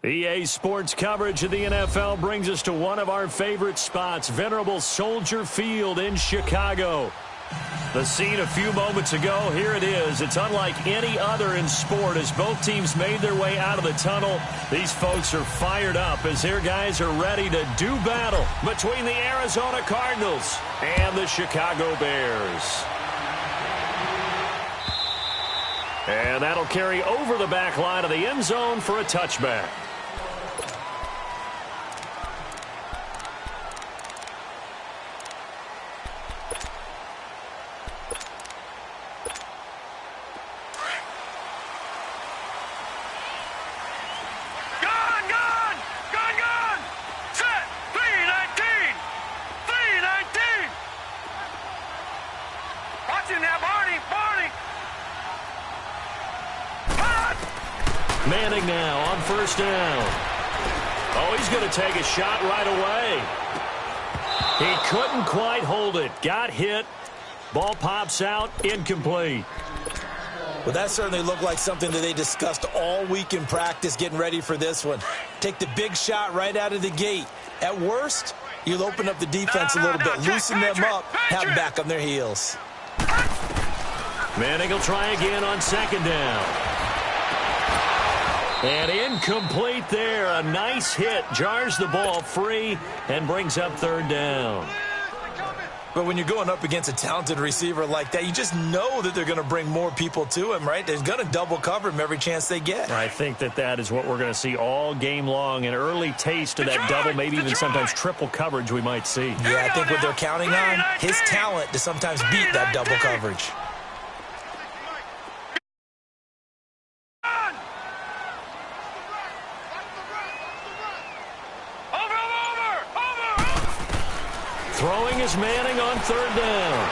EA Sports coverage of the NFL brings us to one of our favorite spots, venerable Soldier Field in Chicago. The scene a few moments ago, here it is. It's unlike any other in sport as both teams made their way out of the tunnel. These folks are fired up as their guys are ready to do battle between the Arizona Cardinals and the Chicago Bears. And that'll carry over the back line of the end zone for a touchback. Manning now on first down. Oh, he's going to take a shot right away. He couldn't quite hold it. Got hit. Ball pops out. Incomplete. Well, that certainly looked like something that they discussed all week in practice getting ready for this one. Take the big shot right out of the gate. At worst, you'll open up the defense a little bit, loosen them up, have them back on their heels. Manning will try again on second down. And incomplete there. A nice hit. Jars the ball free and brings up third down. But when you're going up against a talented receiver like that, you just know that they're going to bring more people to him, right? They're going to double cover him every chance they get. I think that is what we're going to see all game long. An early taste of that double, maybe even sometimes triple coverage we might see. Yeah, I think what they're counting on, his talent to sometimes beat that double coverage. Throwing is Manning on third down.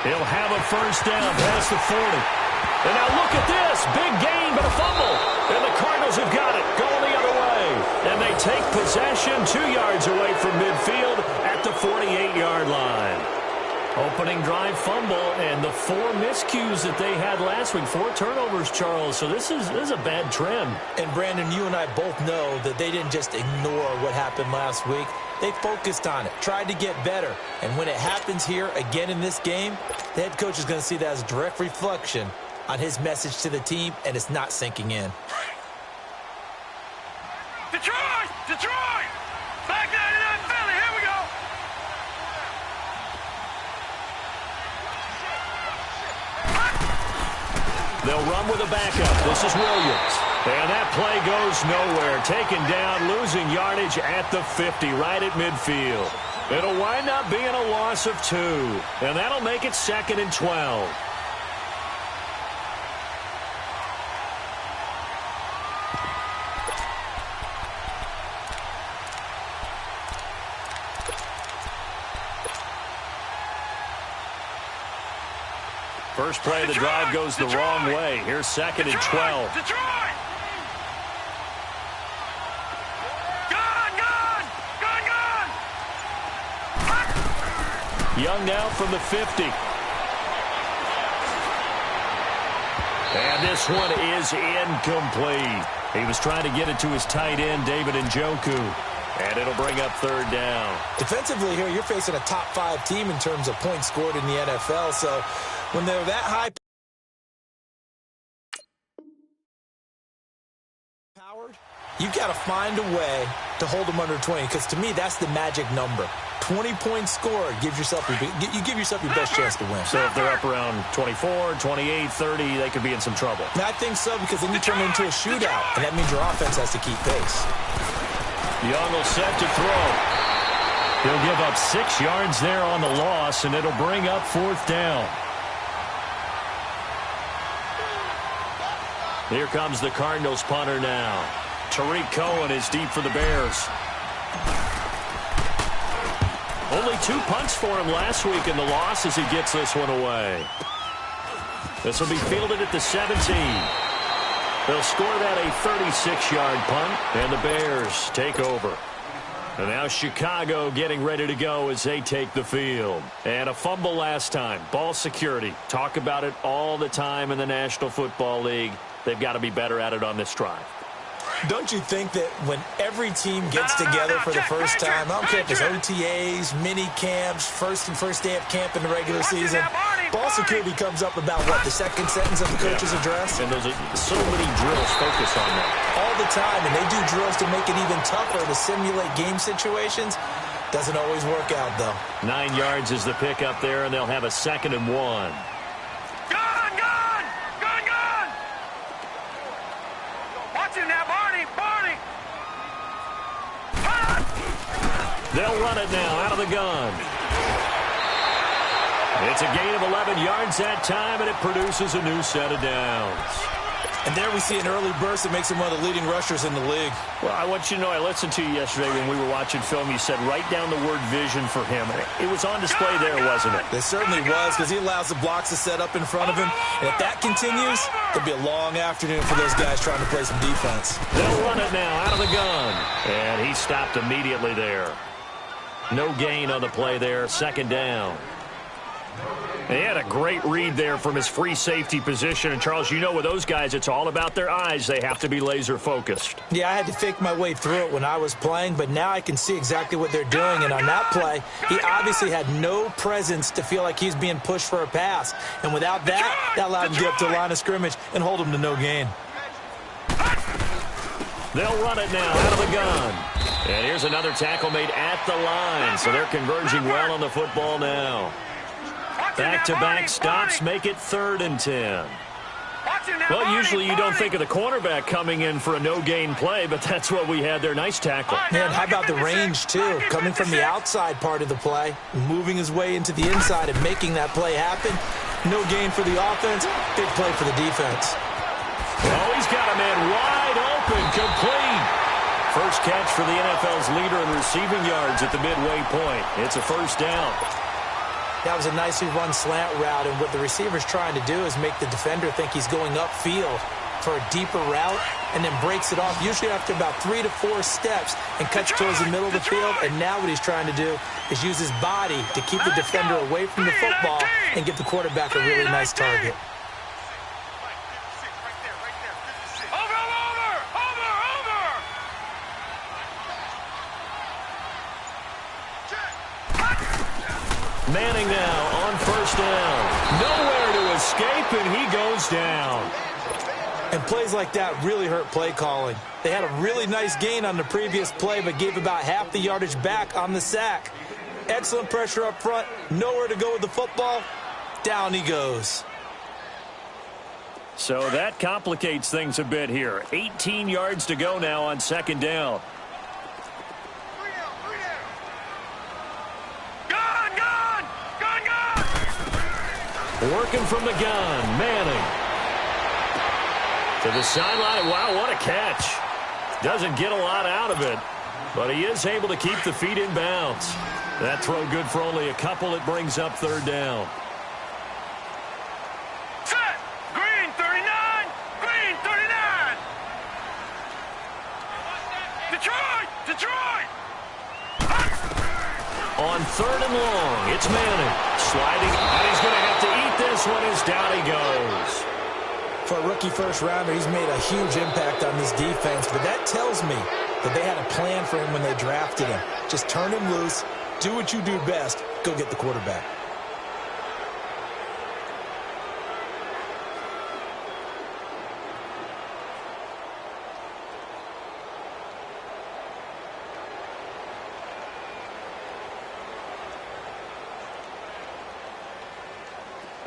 He'll have a first down past the 40. And now look at this. Big gain, but a fumble. And the Cardinals have got it going the other way. And they take possession 2 yards away from midfield at the 48-yard line. Opening drive fumble and the 4 miscues that they had last week. 4 turnovers, Charles. So this is a bad trend. And, Brandon, you and I both know that they didn't just ignore what happened last week. They focused on it, tried to get better. And when it happens here again in this game, the head coach is going to see that as a direct reflection on his message to the team, and it's not sinking in. Detroit! Detroit! Back 99 Philly, here we go! They'll run with a backup. This is Williams. And that play goes nowhere. Taken down, losing yardage at the 50, right at midfield. It'll wind up being a loss of 2. And that'll make it 2nd and 12. First play of the drive goes the wrong way. Here's 2nd and 12. Detroit! Young now from the 50. And this one is incomplete. He was trying to get it to his tight end, David Njoku. And it'll bring up third down. Defensively here, you're facing a top 5 team in terms of points scored in the NFL. So when they're that high powered, you've got to find a way to hold them under 20. Because to me, that's the magic number. 20-point score gives yourself you give yourself your best chance to win. So if they're up around 24, 28, 30, they could be in some trouble. I think so, because then you turn it into a shootout, and that means your offense has to keep pace. Young will set to throw. He'll give up 6 yards there on the loss, and it'll bring up 4th down. Here comes the Cardinals punter now. Tariq Cohen is deep for the Bears. Only 2 punts for him last week in the loss as he gets this one away. This will be fielded at the 17. They'll score that a 36-yard punt, and the Bears take over. And now Chicago getting ready to go as they take the field. And a fumble last time. Ball security. Talk about it all the time in the National Football League. They've got to be better at it on this drive. Don't you think that when every team gets together for the first time, I don't care if it's OTAs, mini camps, first day of camp in the regular season, ball security comes up about what, the second sentence of the coach's address? And there's so many drills focused on that. All the time, and they do drills to make it even tougher to simulate game situations. Doesn't always work out, though. 9 yards is the pick up there, and they'll have a 2nd and 1. They'll run it now out of the gun. It's a gain of 11 yards that time, and it produces a new set of downs. And there we see an early burst that makes him one of the leading rushers in the league. Well, I want you to know, I listened to you yesterday when we were watching film. You said write down the word vision for him. It was on display there, wasn't it? It certainly was, because he allows the blocks to set up in front of him. And if that continues, it'll be a long afternoon for those guys trying to play some defense. They'll run it now out of the gun. And he stopped immediately there. No gain on the play there, 2nd down. He had a great read there from his free safety position. And, Charles, you know with those guys, it's all about their eyes. They have to be laser-focused. Yeah, I had to fake my way through it when I was playing, but now I can see exactly what they're doing. And on that play, he obviously had no presence to feel like he's being pushed for a pass. And without that, that allowed him to get up to the line of scrimmage and hold him to no gain. They'll run it now out of the gun. And here's another tackle made at the line. So they're converging well on the football now. Back-to-back stops make it 3rd and 10. Well, usually you don't think of the cornerback coming in for a no-gain play, but that's what we had there. Nice tackle. Man, how about the range, too? Coming from the outside part of the play, moving his way into the inside and making that play happen. No gain for the offense, big play for the defense. Oh, he's got a man wide open, complete. First catch for the NFL's leader in receiving yards at the midway point. It's a 1st down. That was a nicely run slant route, and what the receiver's trying to do is make the defender think he's going upfield for a deeper route and then breaks it off, usually after about 3 to 4 steps, and cuts towards the middle of the field. And now what he's trying to do is use his body to keep the defender away from the football and get the quarterback a really nice target. Manning now on 1st down. Nowhere to escape, and he goes down. And plays like that really hurt play calling. They had a really nice gain on the previous play, but gave about half the yardage back on the sack. Excellent pressure up front. Nowhere to go with the football. Down he goes. So that complicates things a bit here. 18 yards to go now on 2nd down. Working from the gun, Manning. To the sideline. Wow, what a catch. Doesn't get a lot out of it, but he is able to keep the feet in bounds. That throw good for only a couple. It brings up 3rd down. Set. Green 39. Green 39. Detroit. On 3rd and long, it's Manning. Sliding, and he's going to have to eat this one as down he goes. For a rookie first-rounder, he's made a huge impact on this defense, but that tells me that they had a plan for him when they drafted him. Just turn him loose, do what you do best, go get the quarterback.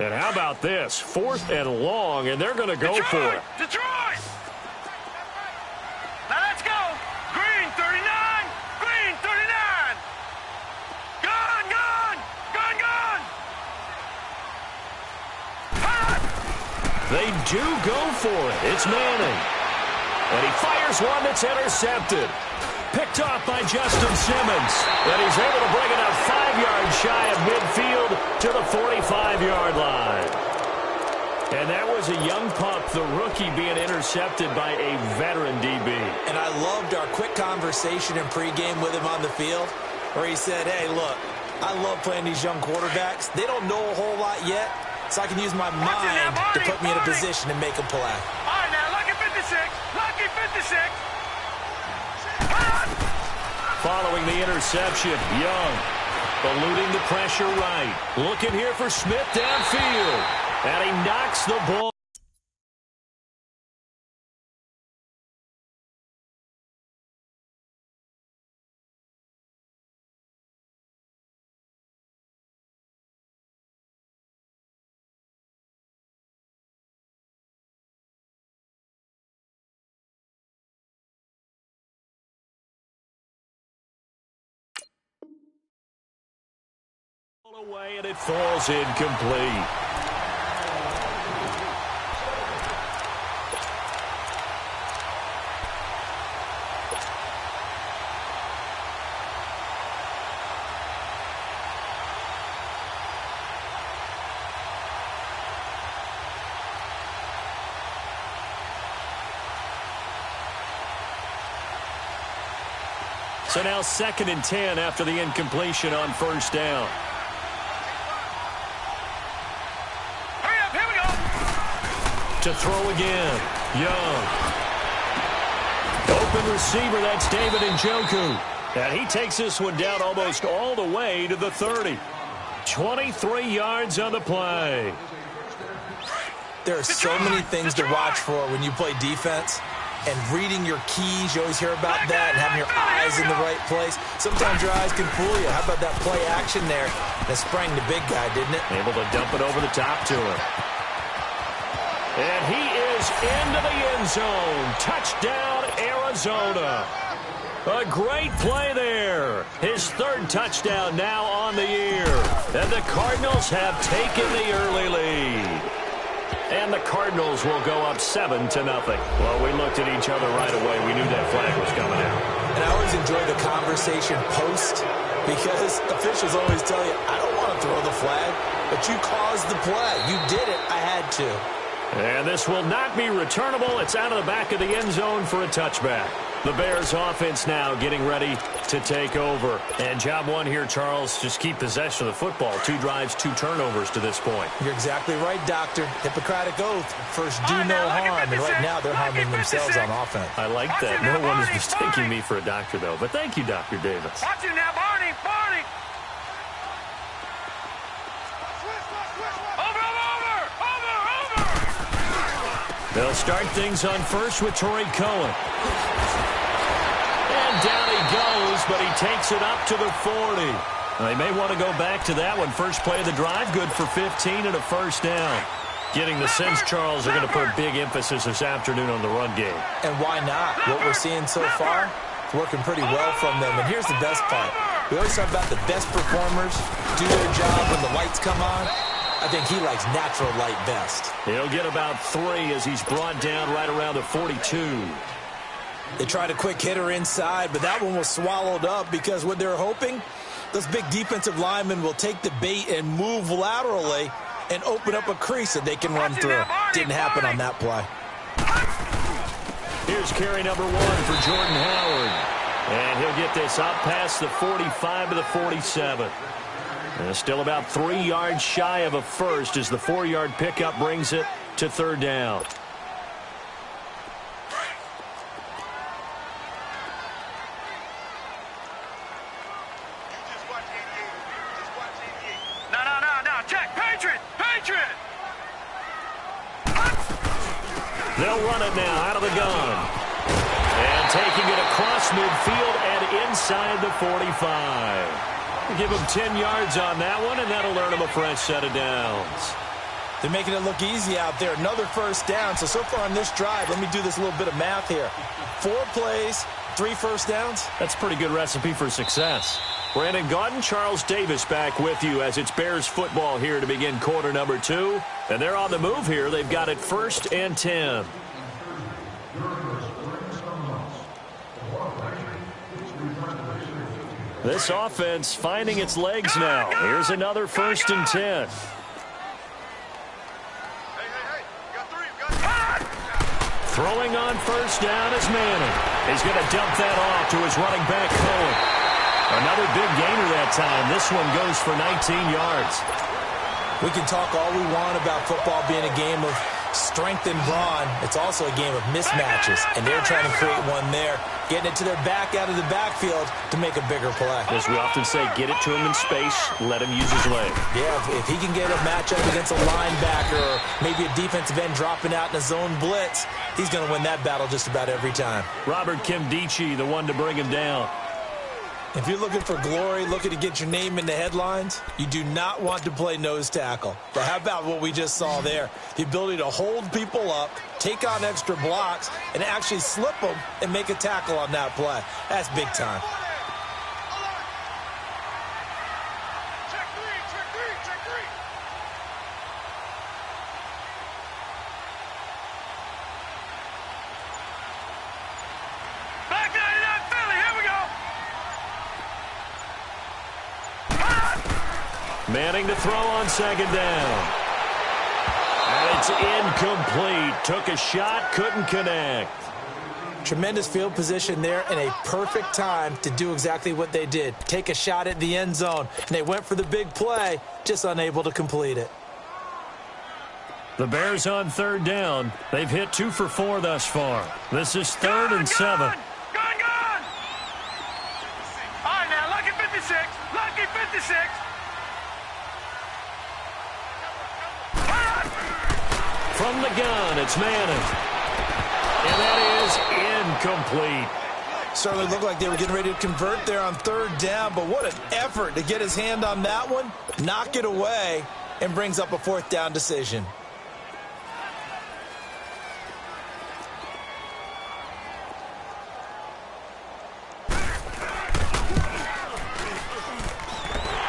And how about this? 4th and long, and they're going to go for it. Detroit! Now let's go! Green 39! Green 39! Gun! They do go for it. It's Manning. And he fires one that's intercepted. Picked off by Justin Simmons. And he's able to bring it up 5 yards shy of midfield to the 45-yard line. And that was a young pup, the rookie, being intercepted by a veteran DB. And I loved our quick conversation in pregame with him on the field where he said, hey, look, I love playing these young quarterbacks. They don't know a whole lot yet, so I can use my mind to put me in a position to make a play. All right, now, lucky 56. Lucky 56. Following the interception, Young eluding the pressure right. Looking here for Smith downfield. And he knocks the ball. Away, and it falls incomplete. So now 2nd and 10 after the incompletion on first down. Hurry up, here we go. To throw again, Young. Open receiver, that's David Njoku. And he takes this one down almost all the way to the 30. 23 yards on the play. There are so many things to watch for when you play defense. And reading your keys, you always hear about that, and having your eyes in the right place. Sometimes your eyes can fool you. How about that play action there? That sprang the big guy, didn't it? Able to dump it over the top to him. And he is into the end zone. Touchdown, Arizona. A great play there. His 3rd touchdown now on the year. And the Cardinals have taken the early lead. And the Cardinals will go up 7-0. Well, we looked at each other right away. We knew that flag was coming out. And I always enjoy the conversation post because officials always tell you, I don't want to throw the flag, but you caused the play. You did it. I had to. And this will not be returnable. It's out of the back of the end zone for a touchback. The Bears offense now getting ready to take over. And job one here, Charles, just keep possession of the football. 2 drives, 2 turnovers to this point. You're exactly right, Doctor. Hippocratic oath. First, do no harm. And right now, they're harming themselves on offense. I like that. No one is mistaking me for a doctor, though. But thank you, Dr. Davis. Watch him now, Barney. Barney. They'll start things on first with Torrey Cohen. And down he goes, but he takes it up to the 40. They may want to go back to that one. First play of the drive, good for 15 and a first down. Getting the sense, Charles, are going to put big emphasis this afternoon on the run game. And why not? What we're seeing so far, it's working pretty well from them. And here's the best part. We always talk about the best performers do their job when the lights come on. I think he likes natural light best. He'll get about 3 as he's brought down right around the 42. They tried a quick hitter inside, but that one was swallowed up because what they're hoping, those big defensive linemen will take the bait and move laterally and open up a crease that they can run through. Didn't happen on that play. Here's carry number 1 for Jordan Howard. And he'll get this up past the 45 to the 47. And still about 3 yards shy of a first as the 4-yard pickup brings it to 3rd down. No. Check. Patriot. Patriot. They'll run it now out of the gun. And taking it across midfield and inside the 45. Give him 10 yards on that one, and that'll earn him a fresh set of downs. They're making it look easy out there. Another first down. So far on this drive, let me do this little bit of math here. 4 plays, 3 first downs. That's a pretty good recipe for success. Brandon Gaudin, Charles Davis back with you as it's Bears football here to begin quarter number 2. And they're on the move here. They've got it 1st and 10. This offense finding its legs now. Here's another 1st and 10. Throwing on first down is Manning. He's going to dump that off to his running back, Cohen. Another big gainer that time. This one goes for 19 yards. We can talk all we want about football being a game of strength and brawn. It's also a game of mismatches, and they're trying to create one there, getting it to their back out of the backfield to make a bigger play. As we often say, get it to him in space, let him use his leg. Yeah, if he can get a matchup against a linebacker or maybe a defensive end dropping out in a zone blitz, he's going to win that battle just about every time. Robert Kimdichie, the one to bring him down. If you're looking for glory, looking to get your name in the headlines, you do not want to play nose tackle. But how about what we just saw there? The ability to hold people up, take on extra blocks, and actually slip them and make a tackle on that play. That's big time. Manning to throw on second down. And it's incomplete. Took a shot, couldn't connect. Tremendous field position there and a perfect time to do exactly what they did. Take a shot at the end zone. And they went for the big play, just unable to complete it. The Bears on third down. They've hit 2 for 4 thus far. This is 3rd and 7. Gone! All right, now, lucky 56. Lucky 56. From the gun, it's Manning. And that is incomplete. Certainly looked like they were getting ready to convert there on third down, but what an effort to get his hand on that one, knock it away, and brings up a 4th down decision.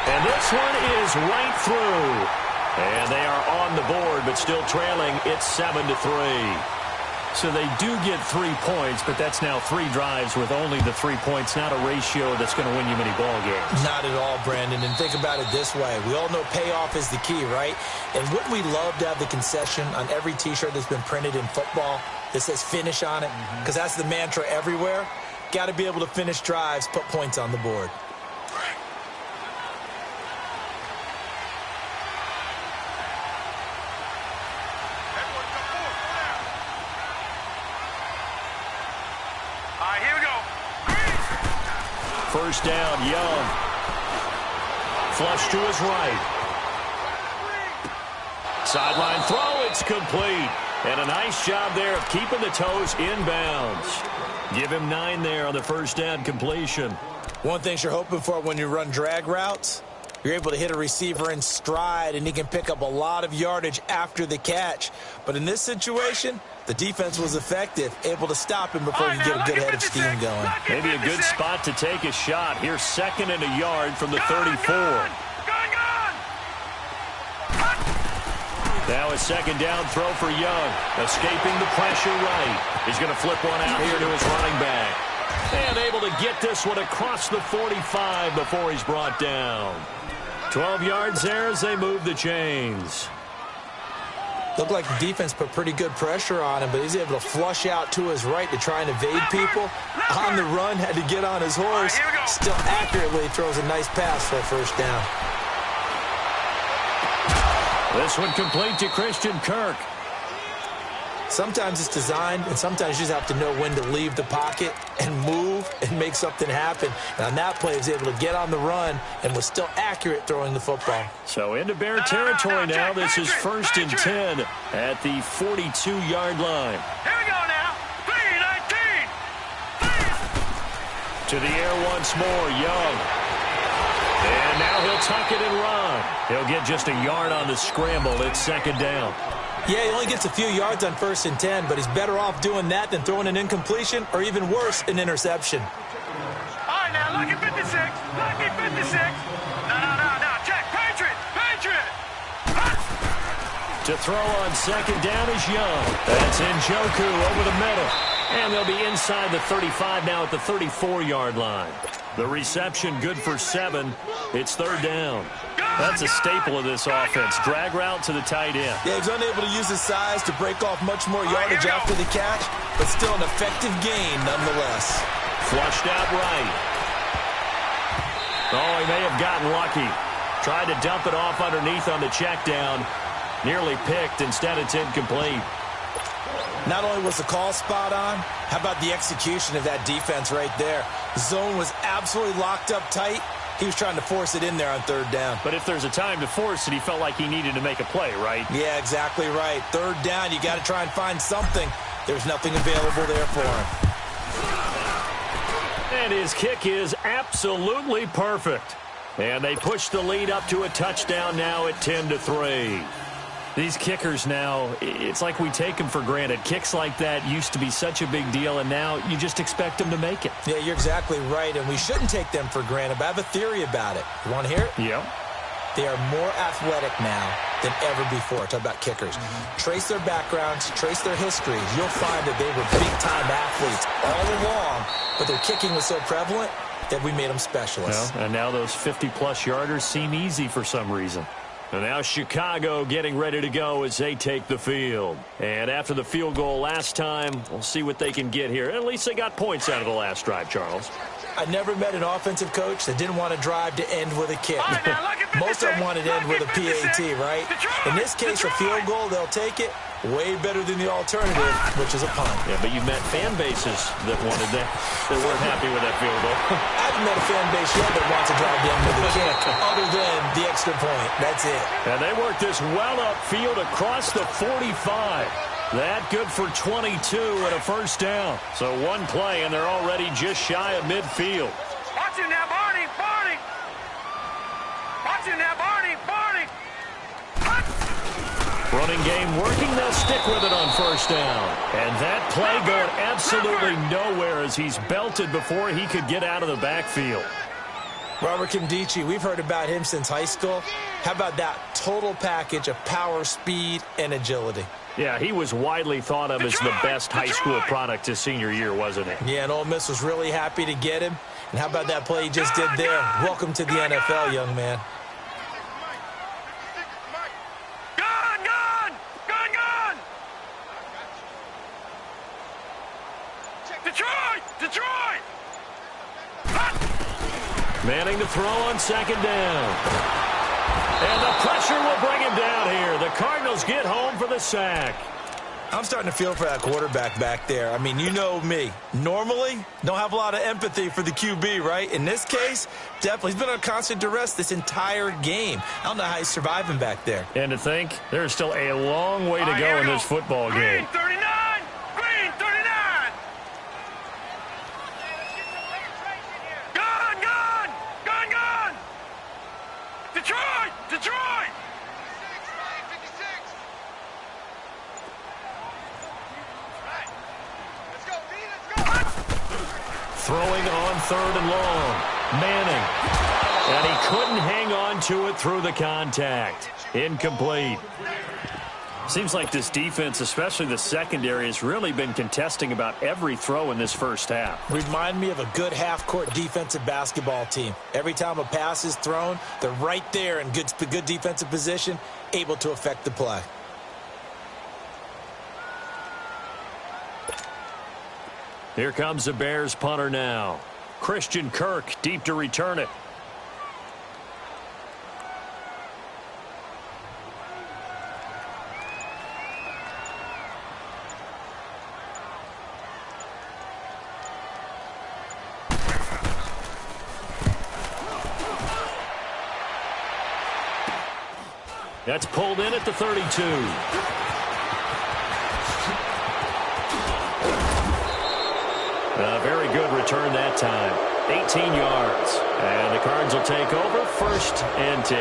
And this one is right through. And they are on the board, but still trailing. It's 7-3. So they do get 3 points, but that's now 3 drives with only the 3 points. Not a ratio that's going to win you many ball games. Not at all, Brandon. And think about it this way. We all know payoff is the key, right? And wouldn't we love to have the concession on every T-shirt that's been printed in football that says finish on it? Because that's the mantra everywhere. Got to be able to finish drives, put points on the board. First down, Young. Flush to his right. Sideline throw, it's complete. And a nice job there of keeping the toes inbounds. Give him 9 there on the first down completion. One thing you're hoping for when you run drag routes, you're able to hit a receiver in stride, and he can pick up a lot of yardage after the catch. But in this situation, the defense was effective, able to stop him before he could get a good head of steam going. Maybe a good spot to take a shot. Here's 2nd and a yard from the 34. Now a 2nd down throw for Young. Escaping the pressure right. He's going to flip one out here to his running back. And able to get this one across the 45 before he's brought down. 12 yards there as they move the chains. Looked like the defense put pretty good pressure on him, but he's able to flush out to his right to try and evade people. On the run, had to get on his horse. Still accurately throws a nice pass for a first down. This one complete to Christian Kirk. Sometimes it's designed, and sometimes you just have to know when to leave the pocket and move and make something happen. And on that play, he was able to get on the run and was still accurate throwing the football. So into Bear territory now. This is 1st and 10 at the 42-yard line. Here we go now. 3-19. To the air once more, Young. And now he'll tuck it and run. He'll get just a yard on the scramble. It's 2nd down. Yeah, he only gets a few yards on 1st and 10, but he's better off doing that than throwing an incompletion or even worse, an interception. All right, now, lucky 56. Lucky 56. No. Check. Patriot. To throw on 2nd down is Young. That's Njoku over the middle. And they'll be inside the 35 now at the 34-yard line. The reception good for 7. It's third down. That's a staple of this offense. Drag route to the tight end. Yeah, he's unable to use his size to break off much more yardage after the catch, but still an effective gain nonetheless. Flushed out right. Oh, he may have gotten lucky. Tried to dump it off underneath on the check down. Nearly picked. Instead, it's incomplete. Not only was the call spot on, how about the execution of that defense right there? The zone was absolutely locked up tight. He was trying to force it in there on third down. But if there's a time to force it, he felt like he needed to make a play, right? Yeah, exactly right. Third down, you got to try and find something. There's nothing available there for him. And his kick is absolutely perfect. And they push the lead up to a touchdown now at 10-3. These kickers now, it's like we take them for granted. Kicks like that used to be such a big deal, and now you just expect them to make it. Yeah, you're exactly right, and we shouldn't take them for granted. But I have a theory about it. You want to hear it? Yeah. They are more athletic now than ever before. Talk about kickers. Trace their backgrounds, trace their histories. You'll find that they were big-time athletes all along, but their kicking was so prevalent that we made them specialists. Well, and now those 50-plus yarders seem easy for some reason. And now Chicago getting ready to go as they take the field. And after the field goal last time, we'll see what they can get here. At least they got points out of the last drive, Charles. I never met an offensive coach that didn't want to drive to end with a kick. Most of them wanted to end with a PAT, right? In this case, a field goal, they'll take it. Way better than the alternative, which is a punt. Yeah, but you've met fan bases that wanted that, that weren't happy with that field goal. I haven't met a fan base yet that wants to drive down with a kick, other than the extra point. That's it. And they work this well upfield across the 45. That good for 22 and a first down. So one play, and they're already just shy of midfield. Watch it now, Barney, Barney. Watch it now, Barney, Barney. Running game working. They'll stick with it on first down. And that play going absolutely nowhere as he's belted before he could get out of the backfield. Robert Kimdichie, we've heard about him since high school. How about that total package of power, speed, and agility? Yeah, he was widely thought of as the best high school product his senior year, wasn't he? Yeah, and Ole Miss was really happy to get him. And how about that play he just did there? Welcome to the NFL, young man. Detroit! Manning to throw on second down. And the pressure will bring him down here. The Cardinals get home for the sack. I'm starting to feel for that quarterback back there. I mean, you know me. Normally, don't have a lot of empathy for the QB, right? In this case, definitely. He's been on constant duress this entire game. I don't know how he's surviving back there. And to think, there's still a long way to go in this football game. 39! Green, 39! Gun! Detroit! Throwing on third and long. Manning. And he couldn't hang on to it through the contact. Incomplete. Seems like this defense, especially the secondary, has really been contesting about every throw in this first half. Remind me of a good half-court defensive basketball team. Every time a pass is thrown, they're right there in good defensive position, able to affect the play. Here comes the Bears punter now. Christian Kirk deep to return it. That's pulled in at the 32. A very good return that time. 18 yards. And the Cards will take over first and 10.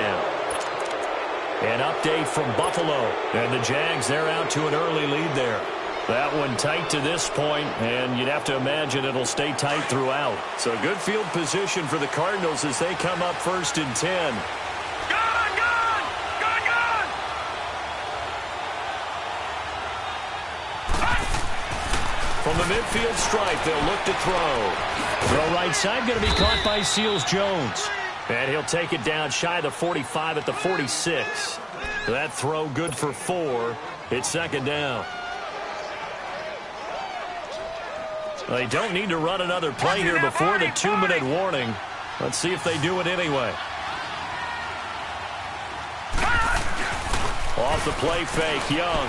An update from Buffalo. And the Jags, they're out to an early lead there. That one tight to this point, and you'd have to imagine it'll stay tight throughout. So good field position for the Cardinals as they come up first and 10. From the midfield stripe, they'll look to throw. Throw right side, going to be caught by Seals-Jones. And he'll take it down shy of the 45 at the 46. That throw good for 4. It's second down. They don't need to run another play here before the 2-minute warning. Let's see if they do it anyway. Off the play fake, Young.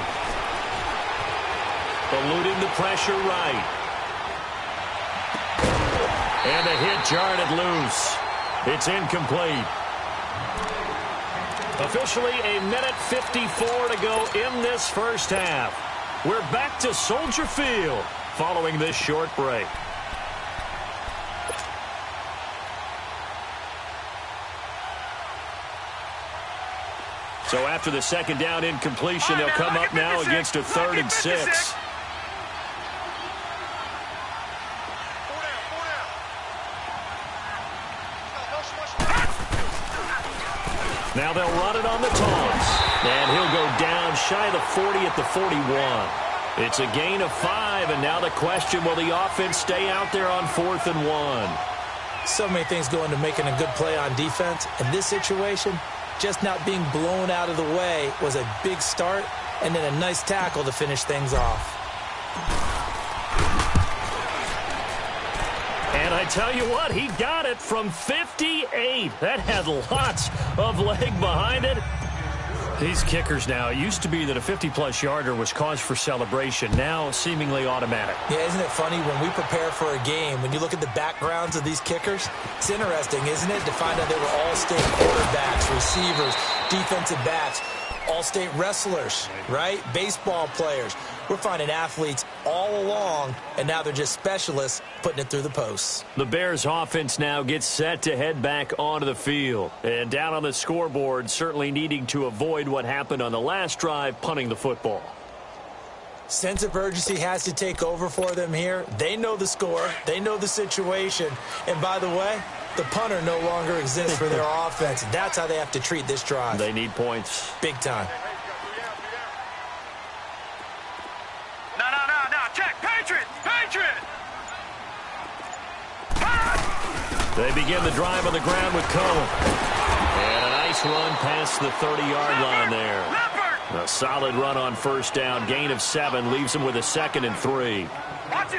Eluding the pressure right. And a hit jarred it loose. It's incomplete. Officially a minute 54 to go in this first half. We're back to Soldier Field following this short break. So after the second down incompletion, they'll come up now against a 3rd and 6. Now they'll run it on the taunts. And he'll go down shy of the 40 at the 41. It's a gain of 5, and now the question, will the offense stay out there on 4th and 1? So many things go into making a good play on defense. In this situation, just not being blown out of the way was a big start, and then a nice tackle to finish things off. And I tell you what, he got it from 58. That had lots of leg behind it. These kickers now, it used to be that a 50-plus yarder was cause for celebration. Now, seemingly automatic. Yeah, isn't it funny when we prepare for a game, when you look at the backgrounds of these kickers, it's interesting, isn't it, to find out they were all-state quarterbacks, receivers, defensive backs, all-state wrestlers, right? Baseball players. We're finding athletes all along, and now they're just specialists putting it through the posts. The Bears offense now gets set to head back onto the field. And down on the scoreboard, certainly needing to avoid what happened on the last drive, punting the football. Sense of urgency has to take over for them here. They know the score. They know the situation. And by the way, the punter no longer exists for their offense. That's how they have to treat this drive. They need points. Big time. No. Check. Patriot. They begin the drive on the ground with Cone. And a nice run past the 30-yard line there. A solid run on first down. Gain of 7 leaves them with a 2nd and 3.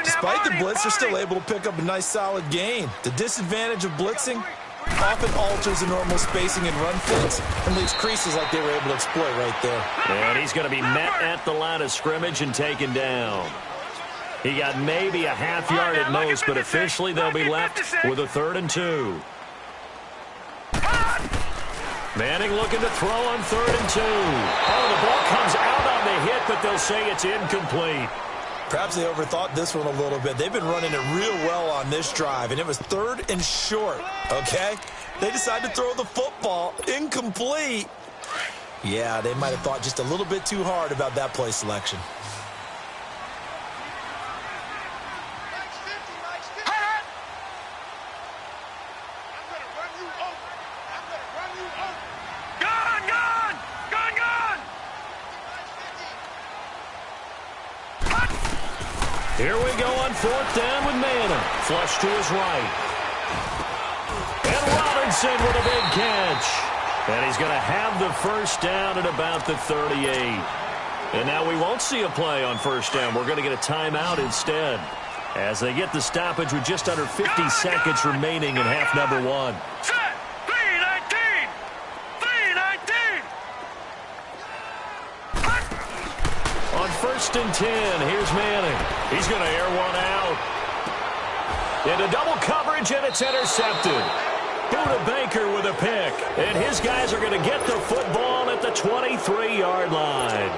Despite the blitz, they're still able to pick up a nice solid gain. The disadvantage of blitzing often alters the normal spacing and run fits and leaves creases like they were able to exploit right there. And he's going to be met at the line of scrimmage and taken down. He got maybe a half yard at most, but officially they'll be left with a 3rd and 2. Manning looking to throw on 3rd and 2. Oh, the ball comes out on the hit, but they'll say it's incomplete. Perhaps they overthought this one a little bit. They've been running it real well on this drive, and it was 3rd and short, okay? They decided to throw the football incomplete. Yeah, they might have thought just a little bit too hard about that play selection. Here we go on 4th down with Manning. Flush to his right. And Robinson with a big catch. And he's going to have the first down at about the 38. And now we won't see a play on first down. We're going to get a timeout instead, as they get the stoppage with just under 50 seconds remaining in half number 1. Set. 3-19. 3-19. On 1st and 10, here's Manning. He's going to air one out. Into double coverage, and it's intercepted. Buda Baker with a pick. And his guys are going to get the football at the 23-yard line.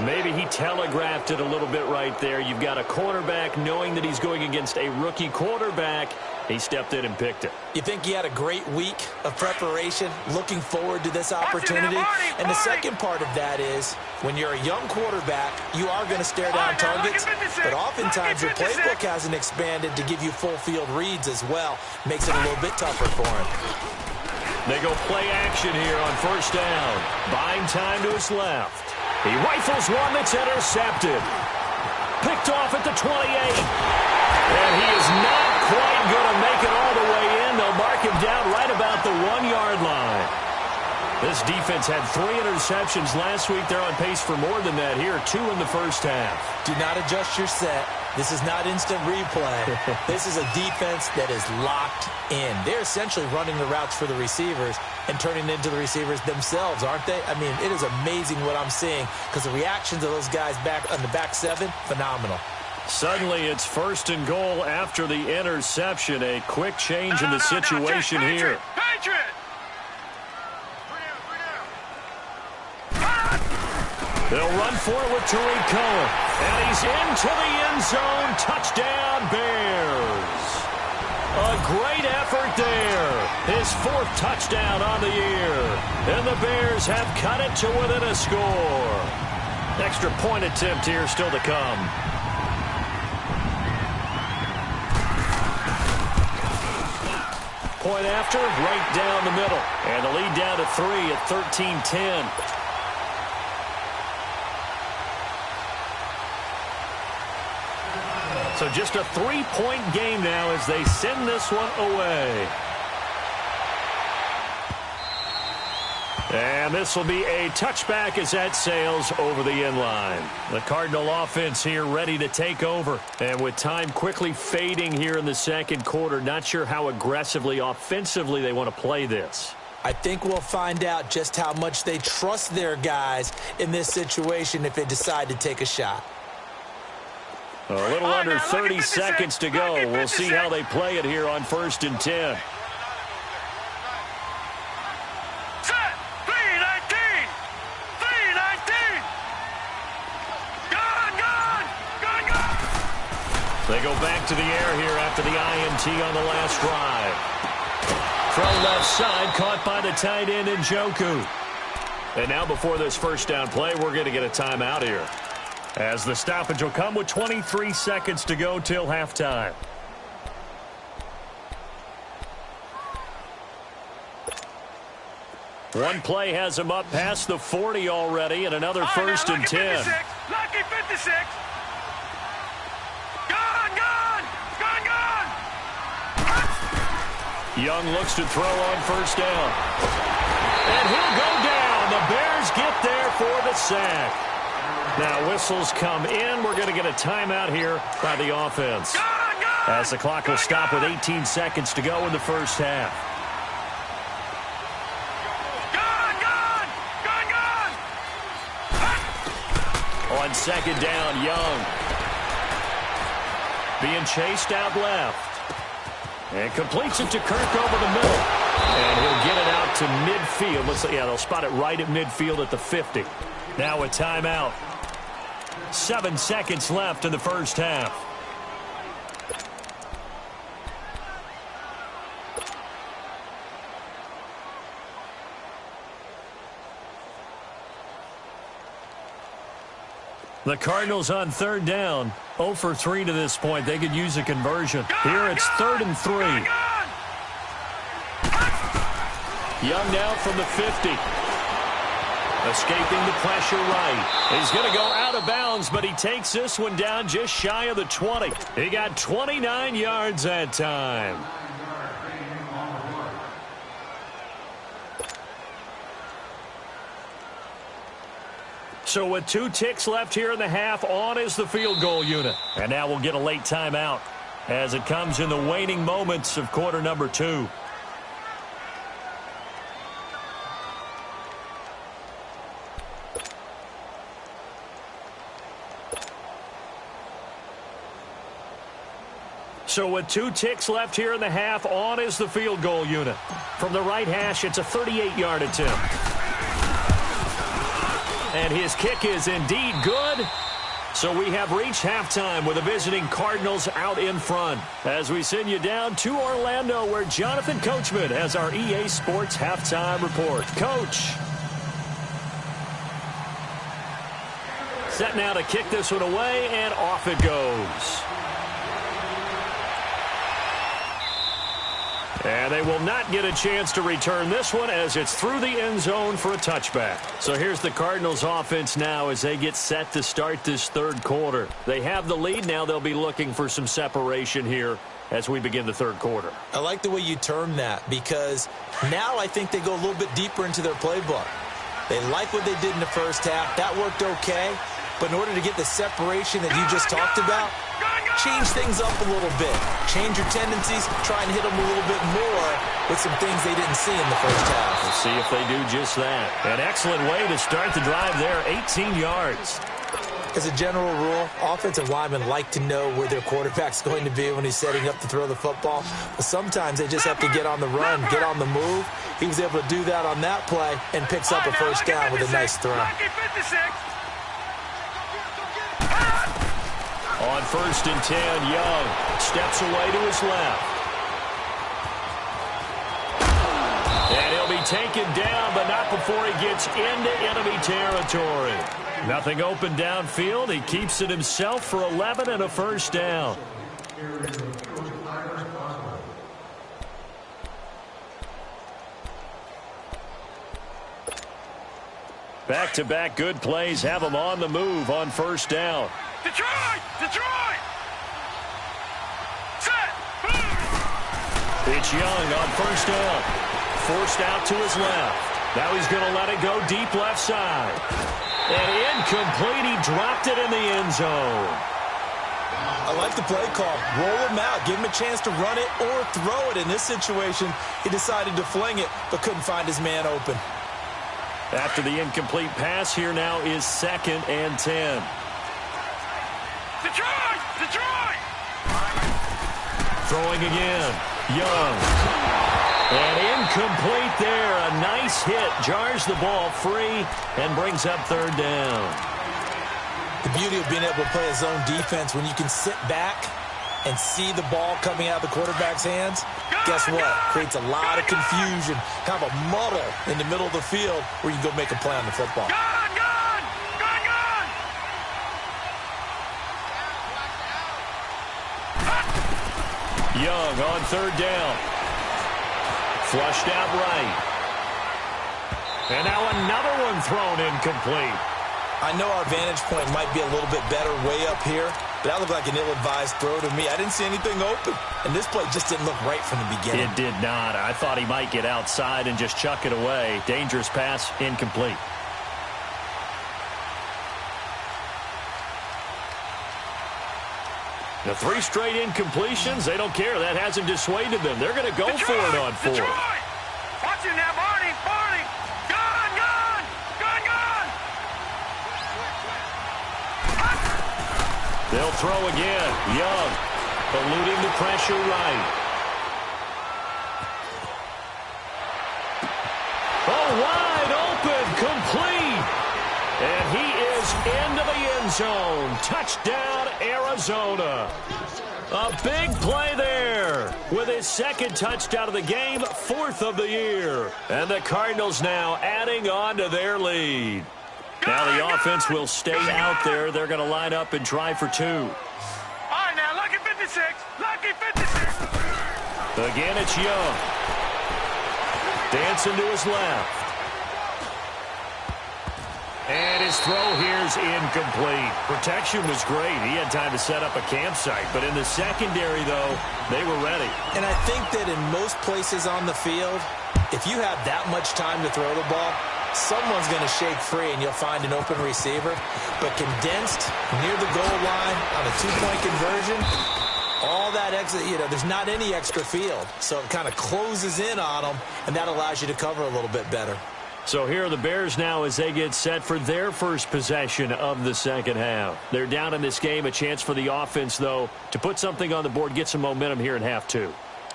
Maybe he telegraphed it a little bit right there. You've got a cornerback knowing that he's going against a rookie quarterback. He stepped in and picked it. You think he had a great week of preparation, looking forward to this opportunity? And the second part of that is, when you're a young quarterback, you are going to stare down targets, but oftentimes your playbook hasn't expanded to give you full field reads as well. Makes it a little bit tougher for him. They go play action here on first down. Buying time to his left. He rifles one that's intercepted. picked off at the 28. And he is not quite going to make it all the way in. They'll mark him down right about the 1-yard line. This defense had 3 interceptions last week. They're on pace for more than that here, 2 in the first half. Do not adjust your set. This is not instant replay. This is a defense that is locked in. They're essentially running the routes for the receivers and turning into the receivers themselves, aren't they? I mean, it is amazing what I'm seeing because the reactions of those guys back on the back 7, phenomenal. Suddenly it's 1st and goal after the interception. A quick change in the situation here. Patriot! They'll run for it with Tariq Cohen. And he's into the end zone. Touchdown, Bears. A great effort there. His 4th touchdown on the year. And the Bears have cut it to within a score. Extra point attempt here still to come. Point after, right down the middle. And the lead down to 3 at 13-10. So just a 3-point game now as they send this one away. And this will be a touchback as that sails over the end line. The Cardinal offense here ready to take over. And with time quickly fading here in the second quarter, not sure how aggressively, offensively they want to play this. I think we'll find out just how much they trust their guys in this situation if they decide to take a shot. A little under 30 seconds to go. We'll see how they play it here on 1st and 10. Set! 3-19! 3-19! Gone! They go back to the air here after the INT on the last drive. From left side, caught by the tight end Njoku. And now before this first down play, we're going to get a timeout here, as the stoppage will come with 23 seconds to go till halftime. One play has him up past the 40 already, and another 1st and 10. Lucky 56! Gone! Young looks to throw on 1st down. And he'll go down. The Bears get there for the sack. Now whistles come in. We're going to get a timeout here by the offense, as the clock will stop with 18 seconds to go in the first half. On 2nd down, Young being chased out left. And completes it to Kirk over the middle. And he'll get it out to midfield. They'll spot it right at midfield at the 50. Now a timeout. 7 seconds left in the first half. The Cardinals on 3rd down. 0 for 3 to this point. They could use a conversion. Here it's 3rd and 3. Young now from the 50. Escaping the pressure right. He's going to go out of bounds, but he takes this one down just shy of the 20. He got 29 yards that time. So with 2 ticks left here in the half, on is the field goal unit. And now we'll get a late timeout as it comes in the waning moments of quarter number 2. So with 2 ticks left here in the half, on is the field goal unit. From the right hash, it's a 38-yard attempt. And his kick is indeed good. So we have reached halftime with the visiting Cardinals out in front, as we send you down to Orlando, where Jonathan Coachman has our EA Sports halftime report. Coach. Set now to kick this one away, and off it goes. And they will not get a chance to return this one as it's through the end zone for a touchback. So here's the Cardinals offense now as they get set to start this third quarter. They have the lead now. They'll be looking for some separation here as we begin the third quarter. I like the way you term that because now I think they go a little bit deeper into their playbook. They like what they did in the first half. That worked okay. But in order to get the separation that you just talked about, change things up a little bit. Change your tendencies. Try and hit them a little bit more with some things they didn't see in the first half. We'll see if they do just that. An excellent way to start the drive there, 18 yards. As a general rule, offensive linemen like to know where their quarterback's going to be when he's setting up to throw the football. But sometimes they just have to get on the run, get on the move. He was able to do that on that play and picks up a first down with a nice throw. On 1st and 10, Young steps away to his left. And he'll be taken down, but not before he gets into enemy territory. Nothing open downfield. He keeps it himself for 11 and a first down. Back-to-back good plays have him on the move on first down. Detroit! Detroit! Set! It's Young on first down. Forced out to his left. Now he's going to let it go deep left side. And incomplete. He dropped it in the end zone. I like the play call. Roll him out. Give him a chance to run it or throw it. In this situation, he decided to fling it, but couldn't find his man open. After the incomplete pass, here now is 2nd and 10. Detroit! Detroit! Throwing again. Young. And incomplete there. A nice hit. Jars the ball free and brings up 3rd down. The beauty of being able to play a zone defense when you can sit back and see the ball coming out of the quarterback's hands, guess what? Creates a lot of confusion, kind of a muddle in the middle of the field where you can go make a play on the football. Young on 3rd down. Flushed out right. And now another one thrown incomplete. I know our vantage point might be a little bit better way up here, but that looked like an ill-advised throw to me. I didn't see anything open, and this play just didn't look right from the beginning. It did not. I thought he might get outside and just chuck it away. Dangerous pass, incomplete. The 3 straight incompletions, they don't care. That hasn't dissuaded them. They're going to go for it on 4. Detroit! Watch him now, Barney! Barney! Gun! Gun! Gun! Gun! They'll throw again. Young eluding the pressure right. Oh, wide open, complete. And he is into the end zone. Touchdown, Arizona. A big play there with his 2nd touchdown of the game, 4th of the year. And the Cardinals now adding on to their lead. Now the offense will stay out there. They're going to line up and try for 2. All right, now, lucky 56. Lucky 56. Again, it's Young. Dancing to his left. And his throw here's incomplete. Protection was great. He had time to set up a campsite. But in the secondary, though, they were ready. And I think that in most places on the field, if you have that much time to throw the ball, someone's going to shake free and you'll find an open receiver. But condensed near the goal line on a 2-point conversion, all that extra, there's not any extra field. So it kind of closes in on them, and that allows you to cover a little bit better. So here are the Bears now as they get set for their first possession of the second half. They're down in this game. A chance for the offense, though, to put something on the board, get some momentum here in half 2.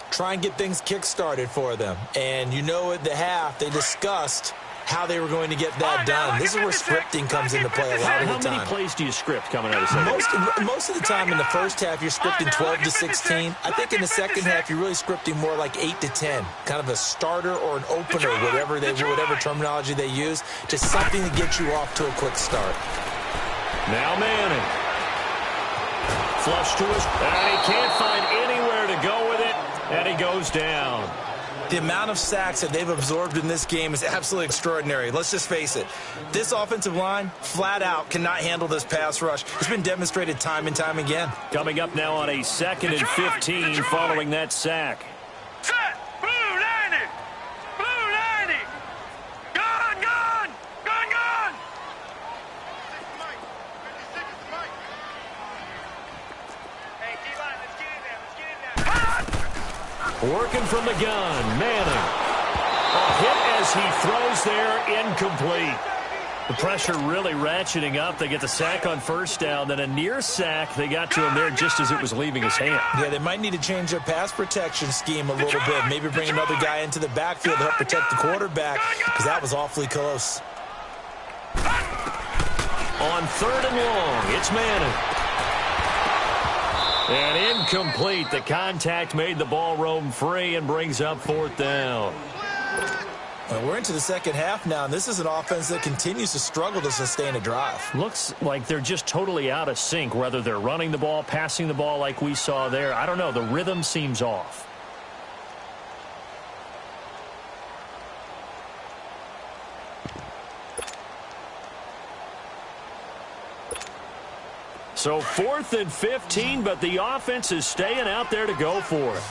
Try and get things kick-started for them. And at the half, they discussed how they were going to get that done. This is where scripting comes into play a lot of the time. How many plays do you script coming out of the second? Most of the time in the first half, you're scripting 12 to 16. I think in the second half, you're really scripting more like 8 to 10. Kind of a starter or an opener, whatever terminology they use. Just something to get you off to a quick start. Now Manning. Flush to his... And he can't find anywhere to go with it. And he goes down. The amount of sacks that they've absorbed in this game is absolutely extraordinary. Let's just face it. This offensive line, flat out, cannot handle this pass rush. It's been demonstrated time and time again. Coming up now on a 2nd and 15 following that sack. Set! Blue 90! Blue 90! Gone! Gone! Gone! Gone! Hey, D-line, let's get in there. Let's get in there. Working from the gun, Manning. A hit as he throws there, incomplete. The pressure really ratcheting up. They get the sack on first down, then a near sack. They got to him there just as it was leaving his hand. Yeah, they might need to change their pass protection scheme a little bit. Maybe bring another guy into the backfield to help protect the quarterback, because that was awfully close. On 3rd and long, it's Manning. And incomplete. The contact made the ball roam free and brings up 4th down. Well, we're into the second half now, and this is an offense that continues to struggle to sustain a drive. Looks like they're just totally out of sync, whether they're running the ball, passing the ball like we saw there. I don't know. The rhythm seems off. So 4th and 15, but the offense is staying out there to go for it.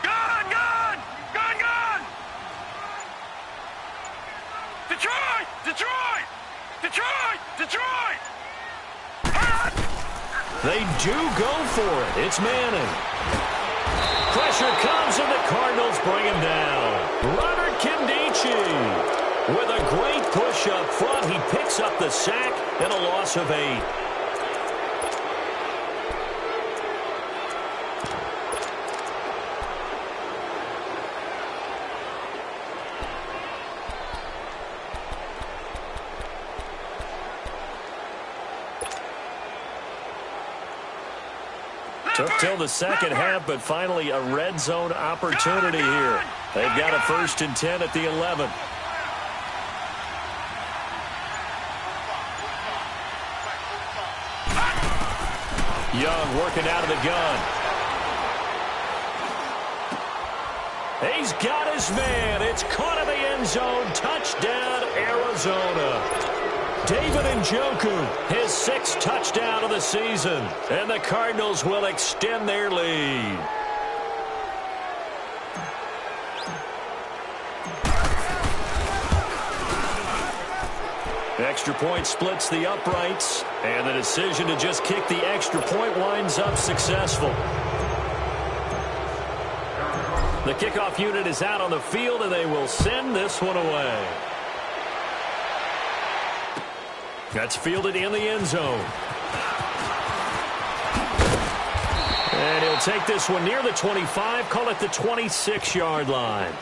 Gone! Gone! Gone! Gone! Detroit! Detroit! Detroit! Detroit! They do go for it. It's Manning. Pressure comes, and the Cardinals bring him down. Robert Kindici with a great push up front. He picks up the sack and a loss of 8. Took till the second half, but finally a red zone opportunity here. They've got a 1st and 10 at the 11. Young working out of the gun. He's got his man. It's caught in the end zone. Touchdown, Arizona. David Njoku, his 6th touchdown of the season. And the Cardinals will extend their lead. Extra point splits the uprights. And the decision to just kick the extra point winds up successful. The kickoff unit is out on the field, and they will send this one away. That's fielded in the end zone. And he'll take this one near the 25, call it the 26-yard line.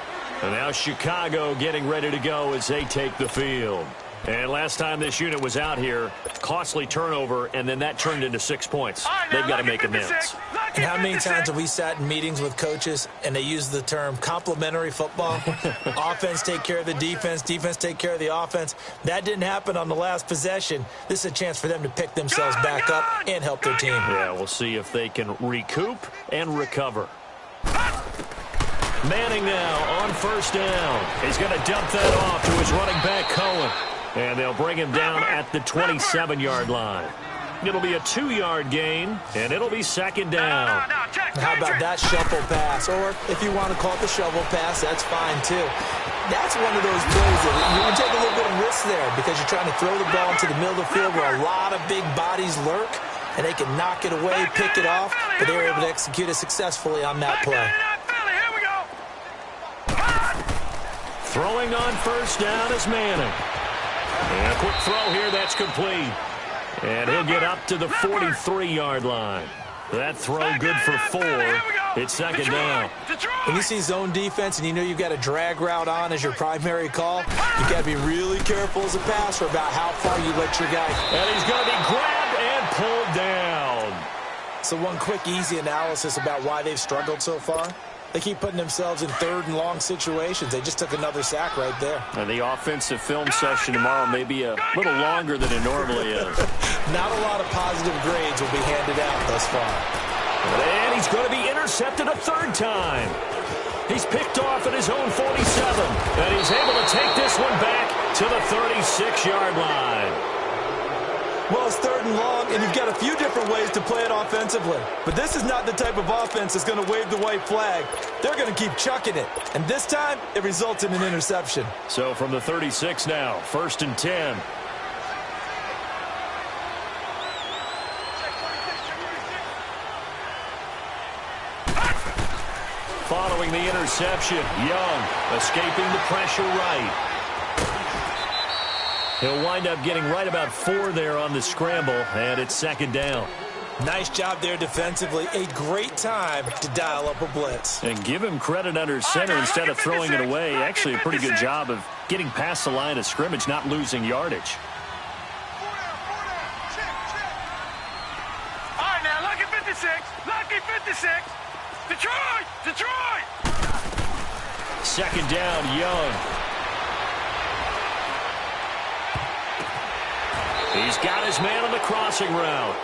And now Chicago getting ready to go as they take the field. And last time this unit was out here, costly turnover, and then that turned into 6 points. They've got to make amends. And how many times have we sat in meetings with coaches and they use the term complementary football? Offense take care of the defense, defense take care of the offense. That didn't happen on the last possession. This is a chance for them to pick themselves back up and help their team. Yeah, we'll see if they can recoup and recover. Manning now on 1st down. He's going to dump that off to his running back, Cohen. And they'll bring him down at the 27-yard line. It'll be a 2-yard gain, and it'll be 2nd down. How about that shuffle pass? Or if you want to call it the shovel pass, that's fine too. That's one of those plays that you can take a little bit of risk there because you're trying to throw the ball into the middle of the field where a lot of big bodies lurk, and they can knock it away, pick it off, but they were able to execute it successfully on that play. Throwing on 1st down is Manning. And a quick throw here, that's complete. And he'll get up to the 43-yard line. That throw good for 4. It's 2nd down. When you see zone defense and you know you've got a drag route on as your primary call, you've got to be really careful as a passer about how far you let your guy. And he's going to be grabbed and pulled down. So one quick, easy analysis about why they've struggled so far. They keep putting themselves in 3rd and long situations. They just took another sack right there. And the offensive film session tomorrow may be a little longer than it normally is. Not a lot of positive grades will be handed out thus far. And he's going to be intercepted a third time. He's picked off at his own 47, and he's able to take this one back to the 36-yard line. Well, it's 3rd and long, and you've got a few different ways to play it offensively. But this is not the type of offense that's going to wave the white flag. They're going to keep chucking it. And this time, it results in an interception. So from the 36 now, 1st and 10. Following the interception, Young escaping the pressure right. He'll wind up getting right about 4 there on the scramble, and it's 2nd down. Nice job there defensively. A great time to dial up a blitz. And give him credit under center instead of throwing it away. Actually, a pretty good job of getting past the line of scrimmage, not losing yardage. All right, now, lucky 56. Lucky 56. Detroit! Detroit! 2nd down, Young. He's got his man on the crossing route.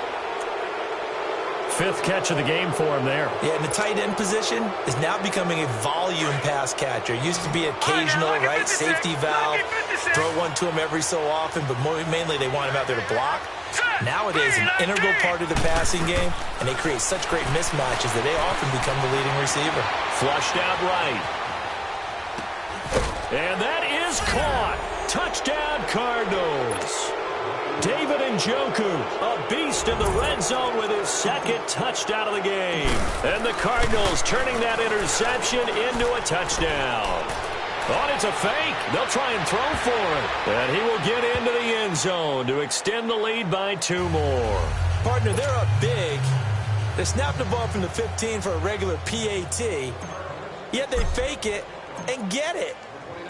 5th catch of the game for him there. Yeah, and the tight end position is now becoming a volume pass catcher. It used to be occasional, right, safety valve, throw one to him every so often, but mainly they want him out there to block. Nowadays, an integral part of the passing game, and they create such great mismatches that they often become the leading receiver. Flushed out right. And that is caught. Touchdown, Cardinals. David Njoku, a beast in the red zone with his 2nd touchdown of the game. And the Cardinals turning that interception into a touchdown. Oh, it's a fake. They'll try and throw for it. And he will get into the end zone to extend the lead by 2 more. Partner, they're up big. They snapped the ball from the 15 for a regular PAT, yet they fake it and get it.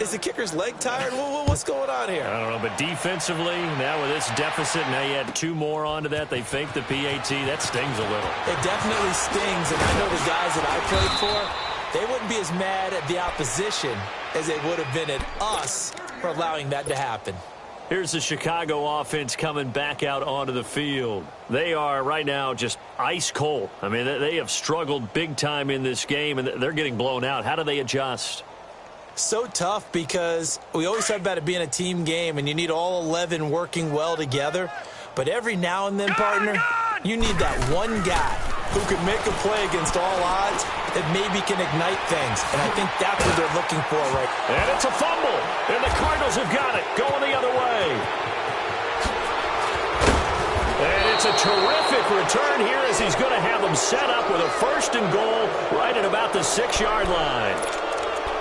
Is the kicker's leg tired? What's going on here? I don't know, but defensively, now with this deficit, now you add 2 more onto that. They fake the PAT. That stings a little. It definitely stings, and I know the guys that I played for, they wouldn't be as mad at the opposition as they would have been at us for allowing that to happen. Here's the Chicago offense coming back out onto the field. They are right now just ice cold. I mean, they have struggled big time in this game, and they're getting blown out. How do they adjust? So tough because we always talk about it being a team game, and you need all 11 working well together. But every now and then, partner, you need that one guy who can make a play against all odds that maybe can ignite things. And I think that's what they're looking for right now. And it's a fumble. And the Cardinals have got it. Going the other way. And it's a terrific return here as he's going to have them set up with a 1st and goal right at about the 6-yard line.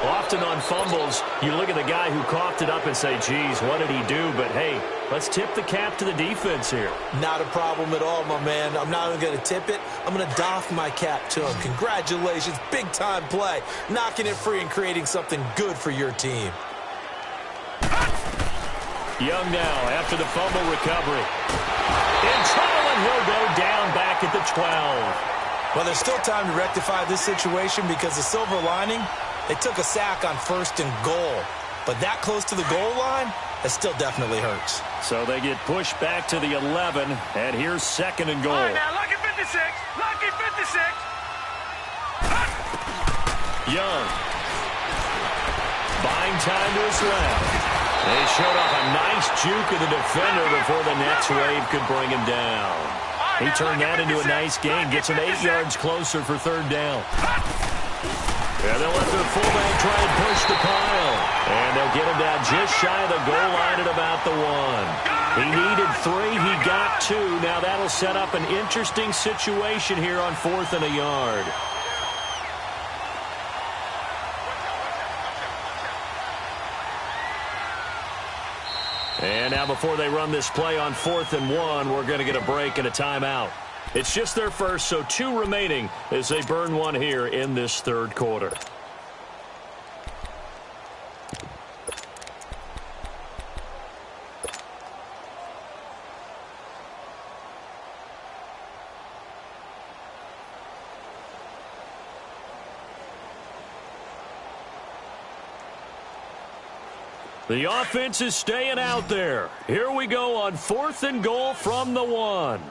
Often on fumbles, you look at the guy who coughed it up and say, geez, what did he do? But, hey, let's tip the cap to the defense here. Not a problem at all, my man. I'm not even going to tip it. I'm going to doff my cap to him. Congratulations. Big-time play. Knocking it free and creating something good for your team. Young now after the fumble recovery. In trouble, and he'll go down back at the 12. Well, there's still time to rectify this situation because the silver lining, they took a sack on 1st and goal. But that close to the goal line, that still definitely hurts. So they get pushed back to the 11, and here's 2nd and goal. All right, now, lucky 56. Lucky 56. Young. Buying time to his left. They showed off a nice juke of the defender before the next wave could bring him down. He turned that into a nice gain. Gets him 8 yards closer for 3rd down. And they'll let the fullback try and push the pile. And they'll get him down just shy of the goal line at about the 1. He needed 3. He got 2. Now that'll set up an interesting situation here on 4th and a yard. And now before they run this play on 4th and 1, we're going to get a break and a timeout. It's just their first, so 2 remaining as they burn 1 here in this 3rd quarter. The offense is staying out there. Here we go on 4th and goal from the 1.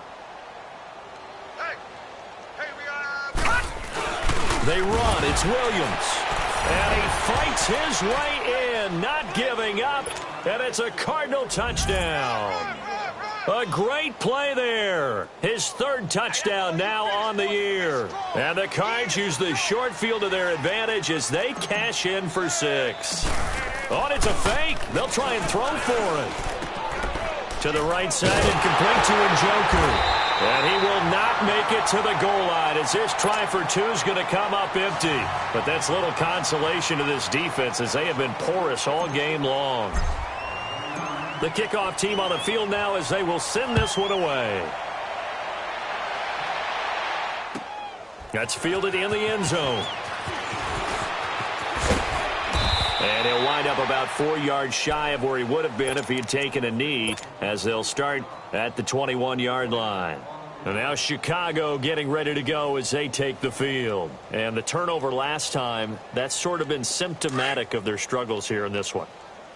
Hey, we got They run. It's Williams. And he fights his way in, not giving up. And it's a Cardinal touchdown. A great play there. His third touchdown now on the year. And the Cards use the short field to their advantage as they cash in for 6. Oh, and it's a fake. They'll try and throw for it. To the right side and complete to Njoku. And he will not make it to the goal line as this try for 2 is going to come up empty. But that's little consolation to this defense as they have been porous all game long. The kickoff team on the field now as they will send this one away. That's fielded in the end zone. And he'll wind up about 4 yards shy of where he would have been if he had taken a knee, as they'll start at the 21-yard line. And now Chicago getting ready to go as they take the field. And the turnover last time, that's sort of been symptomatic of their struggles here in this one.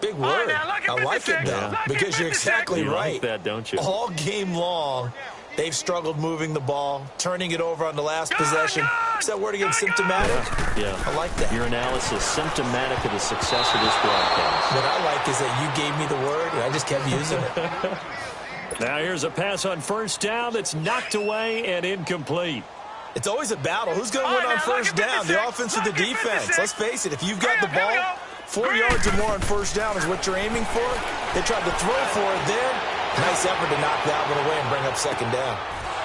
Big word. I like it, though, because you're exactly right. You like that, don't you? All game long, they've struggled moving the ball, turning it over on the last possession. Is that word again, symptomatic? Yeah. I like that. Your analysis, symptomatic of the success of this broadcast. What I like is that you gave me the word, and I just kept using it. Now here's a pass on first down that's knocked away and incomplete. It's always a battle. Who's going to win on first down, the offense or the defense? Let's face it, if you've got the ball, 4 yards or more on first down is what you're aiming for. They tried to throw for it there. Nice effort to knock that one away and bring up second down.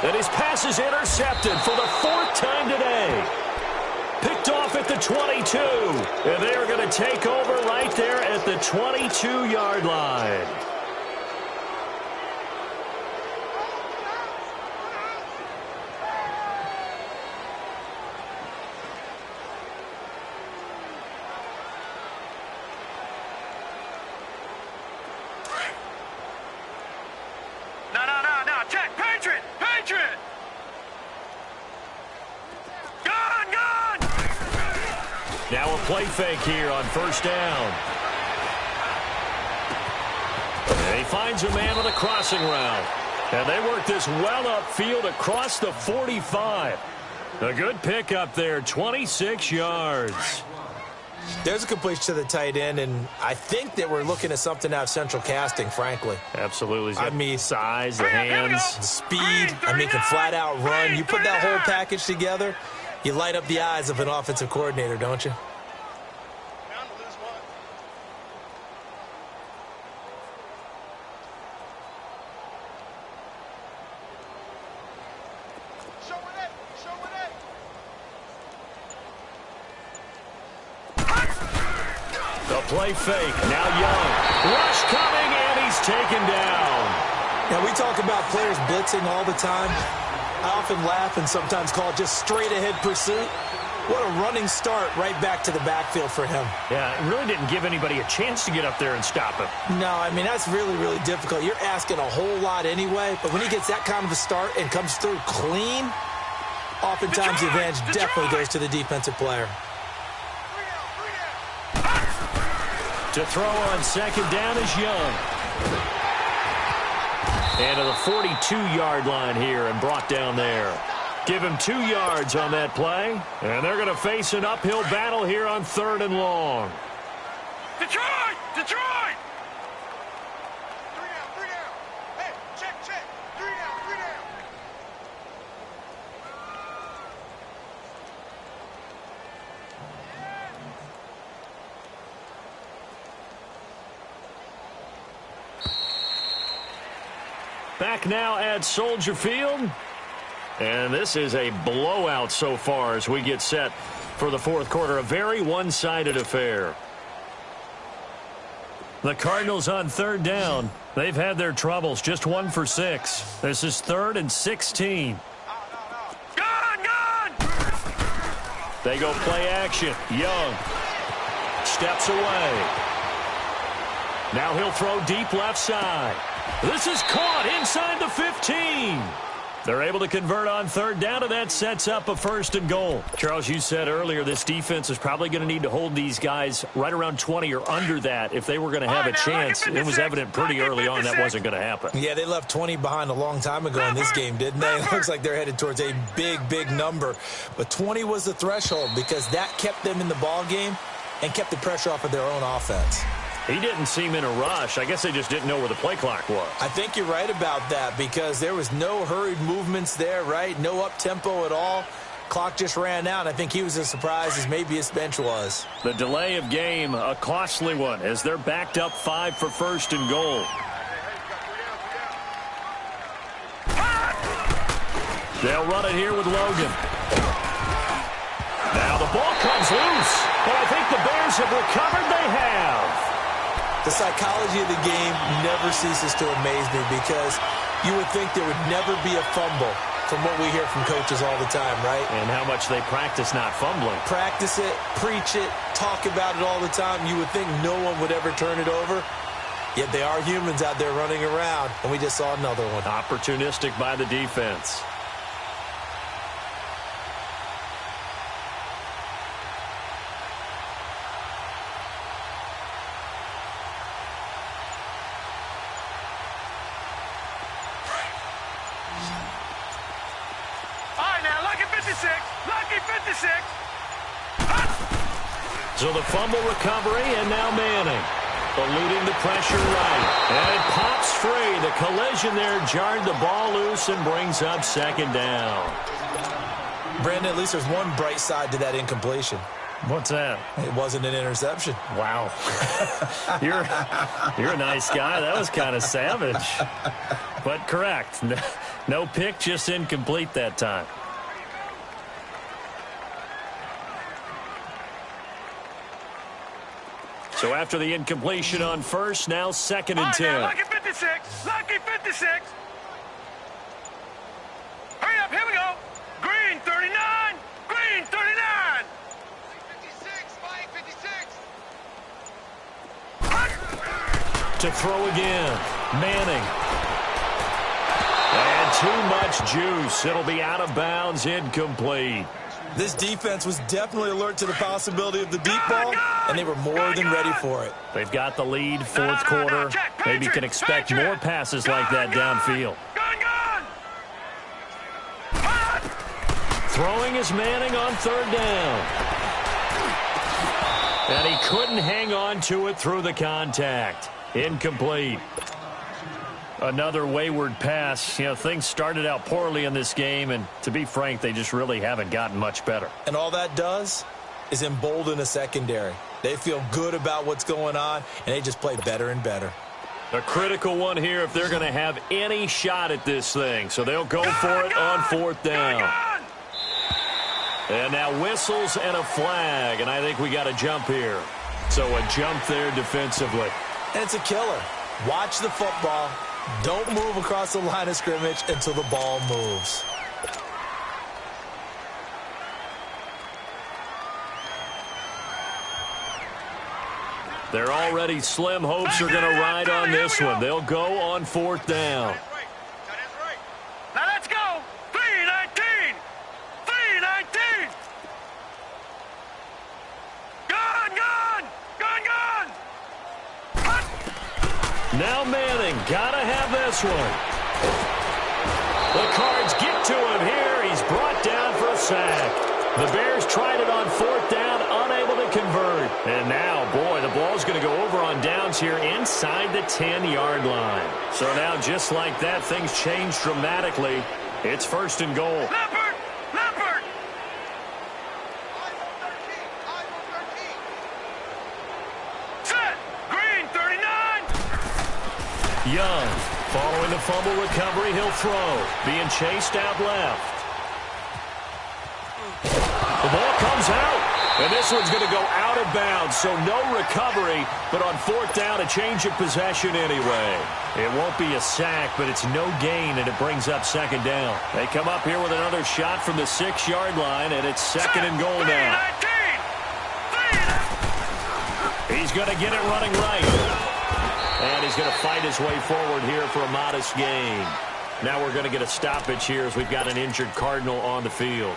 And his pass is intercepted for the 4th time today. Picked off at the 22. And they are going to take over right there at the 22-yard line. No, check, Patriot! Gone! Now a play fake here on first down. And he finds a man with a crossing route. And they work this well upfield across the 45. A good pick up there, 26 yards. There's a completion to the tight end, and I think that we're looking at something out of central casting, frankly. Absolutely. I mean, size, the hands. Speed, can flat out run. You put that whole package together, you light up the eyes of an offensive coordinator, don't you? Play fake. Now Young. Rush coming, and he's taken down. Now, we talk about players blitzing all the time. I often laugh and sometimes call it just straight-ahead pursuit. What a running start right back to the backfield for him. Yeah, it really didn't give anybody a chance to get up there and stop him. No, I mean, that's really, really difficult. You're asking a whole lot anyway, but when he gets that kind of a start and comes through clean, oftentimes the advantage definitely goes to the defensive player. To throw on second down is Young. And to the 42-yard line here and brought down there. Give him 2 yards on that play. And they're going to face an uphill battle here on 3rd and long. Detroit! Back now at Soldier Field. And this is a blowout so far as we get set for the 4th quarter. A very one-sided affair. The Cardinals on 3rd down. They've had their troubles. Just 1 for 6. This is 3rd and 16. Gone! They go play action. Young steps away. Now he'll throw deep left side. This is caught inside the 15. They're able to convert on third down, and that sets up a 1st and goal. Charles, you said earlier this defense is probably going to need to hold these guys right around 20 or under that if they were going to have a chance. It was evident pretty early on that wasn't going to happen. Yeah, they left 20 behind a long time ago in this game, didn't they? It looks like they're headed towards a big, big number. But 20 was the threshold because that kept them in the ball game and kept the pressure off of their own offense. He didn't seem in a rush. I guess they just didn't know where the play clock was. I think you're right about that because there was no hurried movements there, right? No up-tempo at all. Clock just ran out. I think he was as surprised as maybe his bench was. The delay of game, a costly one, as they're backed up 5 for 1st and goal. They'll run it here with Logan. Now the ball comes loose, but I think the Bears have recovered. They have. The psychology of the game never ceases to amaze me because you would think there would never be a fumble from what we hear from coaches all the time, right? And how much they practice not fumbling. Practice it, preach it, talk about it all the time. You would think no one would ever turn it over. Yet they are humans out there running around, and we just saw another one. Opportunistic by the defense. So the fumble recovery, and now Manning eluding the pressure right. And it pops free. The collision there jarred the ball loose and brings up 2nd down. Brandon, at least there's one bright side to that incompletion. What's that? It wasn't an interception. Wow. You're a nice guy. That was kind of savage. But correct. No pick, just incomplete that time. So after the incompletion on 1st, now 2nd and 10. Lucky 56. Lucky 56. Hurry up. Here we go. Green 39. Green 39. 56. Mike 56. To throw again. Manning. And too much juice. It'll be out of bounds, incomplete. This defense was definitely alert to the possibility of the deep ball, and they were more than ready for it. They've got the lead, 4th quarter. Maybe can expect more passes like that downfield. Throwing is Manning on 3rd down. And he couldn't hang on to it through the contact. Incomplete. Another wayward pass. You know, things started out poorly in this game, and to be frank, they just really haven't gotten much better. And all that does is embolden a secondary. They feel good about what's going on, and they just play better and better. A critical one here if they're going to have any shot at this thing. So they'll go for it on 4th down. And now whistles and a flag, and I think we got a jump here. So a jump there defensively. And it's a killer. Watch the football. Don't move across the line of scrimmage until the ball moves. They're already slim hopes are going to ride on this one. They'll go on 4th down. Now let's go. 319. 319. Gone. Now Manning, gotta have this one. The Cards get to him here. He's brought down for a sack. The Bears tried it on 4th down, unable to convert. And now, boy, the ball's going to go over on downs here inside the 10-yard line. So now, just like that, things change dramatically. It's 1st and goal. Leopard. Set. Green 39. Young, following the fumble recovery, he'll throw. Being chased out left. The ball comes out, and this one's going to go out of bounds, so no recovery, but on 4th down, a change of possession anyway. It won't be a sack, but it's no gain, and it brings up 2nd down. They come up here with another shot from the 6-yard line, and it's 2nd and goal now. He's going to get it running right. And he's going to fight his way forward here for a modest gain. Now we're going to get a stoppage here as we've got an injured Cardinal on the field.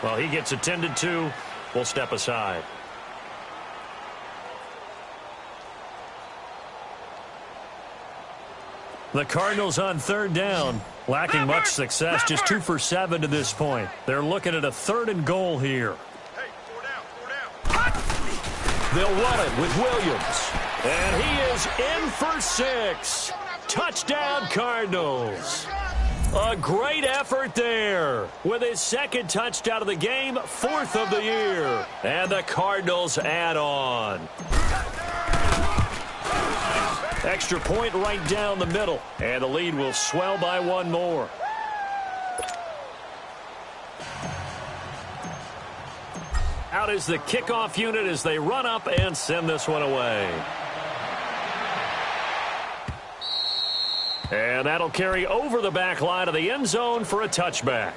Well, he gets attended to. We'll step aside. The Cardinals on third down, lacking much success, just 2 for 7 to this point. They're looking at a 3rd and goal here. Hey, 4 down. They'll run it with Williams. And he is in for 6. Touchdown, Cardinals. A great effort there with his 2nd touchdown of the game, 4th of the year. And the Cardinals add on. Extra point right down the middle. And the lead will swell by 1 more. Out is the kickoff unit as they run up and send this one away. And that'll carry over the back line of the end zone for a touchback.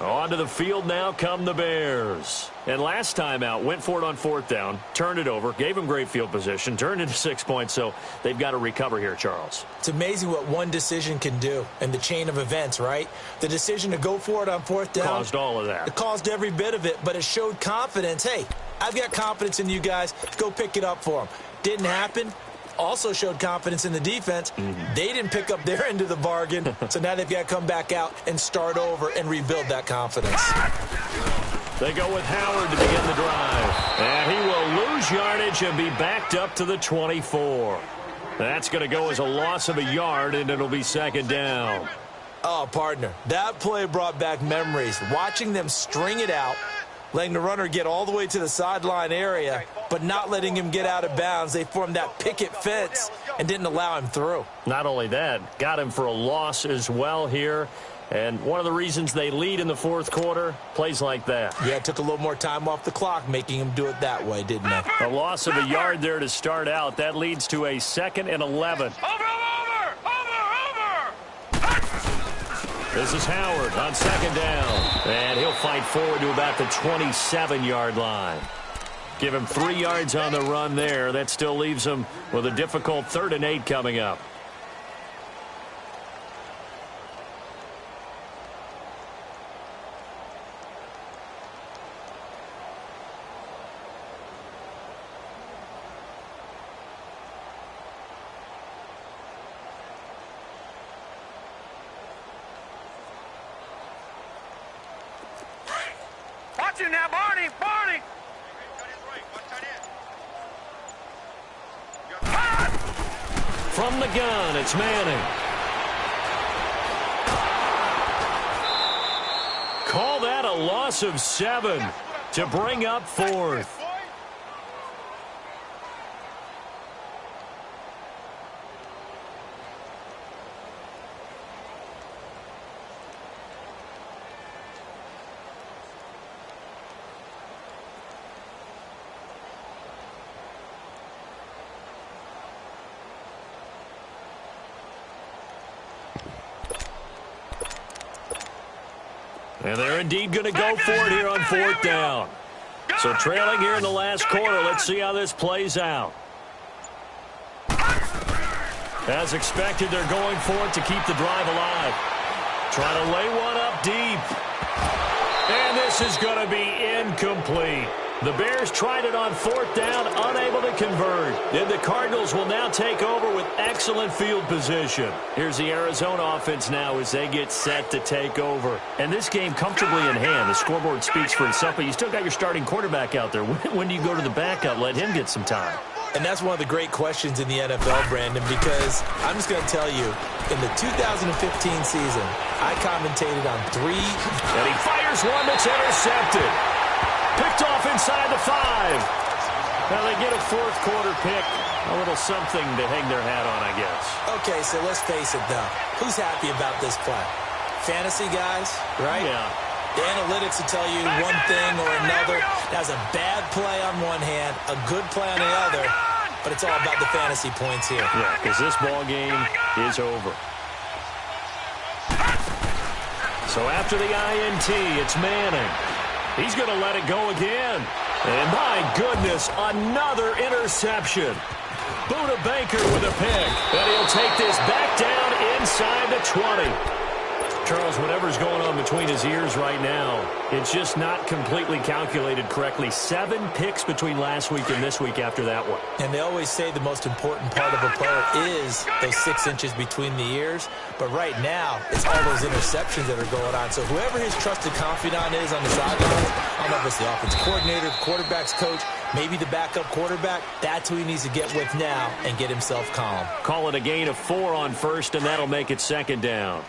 Onto the field now come the Bears. And last time out, went for it on 4th down, turned it over, gave them great field position, turned into 6 points, so they've got to recover here, Charles. It's amazing what one decision can do in the chain of events, right? The decision to go for it on 4th down. Caused all of that. It caused every bit of it, but it showed confidence. Hey, I've got confidence in you guys. Go pick it up for them. Didn't happen. Also showed confidence in the defense. They didn't pick up their end of the bargain, so now they've got to come back out and start over and rebuild that confidence. They go with Howard to begin the drive. And he will lose yardage and be backed up to the 24. That's going to go as a loss of a yard, and it'll be 2nd down. Oh, partner, that play brought back memories. Watching them string it out, letting the runner get all the way to the sideline area, but not letting him get out of bounds. They formed that picket fence and didn't allow him through. Not only that, got him for a loss as well here. And one of the reasons they lead in the 4th quarter, plays like that. Yeah, it took a little more time off the clock, making him do it that way, didn't it? A loss of a yard there to start out. That leads to a 2nd and 11. Over. This is Howard on 2nd down. And he'll fight forward to about the 27-yard line. Give him 3 yards on the run there. That still leaves him with a difficult 3rd and 8 coming up. Watch him now, Barney. From the gun, it's Manning. Call that a loss of 7 to bring up 4th. And they're indeed going to go for it here on 4th down. So trailing here in the last quarter, let's see how this plays out. As expected, they're going for it to keep the drive alive. Trying to lay one up deep. And this is going to be incomplete. The Bears tried it on 4th down, unable to convert. And the Cardinals will now take over with excellent field position. Here's the Arizona offense now as they get set to take over. And this game comfortably in hand. The scoreboard speaks for itself, but you still got your starting quarterback out there. When do you go to the backup? Let him get some time. And that's one of the great questions in the NFL, Brandon, because I'm just going to tell you, in the 2015 season, I commentated on 3. And he fires one that's intercepted. Picked off inside the 5. Now they get a 4th quarter pick. A little something to hang their hat on, I guess. Okay, so let's face it, though. Who's happy about this play? Fantasy guys, right? Yeah. The analytics will tell you one thing or another. That's a bad play on one hand, a good play on the other, but it's all about the fantasy points here. Yeah, because this ball game is over. So after the INT, it's Manning. He's going to let it go again. And my goodness, another interception. Buda Baker with a pick. And he'll take this back down inside the 20. Charles, whatever's going on between his ears right now, it's just not completely calculated correctly. 7 picks between last week and this week after that one. And they always say the most important part of a player is those 6 inches between the ears. But right now, it's all those interceptions that are going on. So whoever his trusted confidant is on the sideline, I don't know if it's the offensive coordinator, the quarterback's coach, maybe the backup quarterback, that's who he needs to get with now and get himself calm. Call it a gain of 4 on first, and that'll make it 2nd down.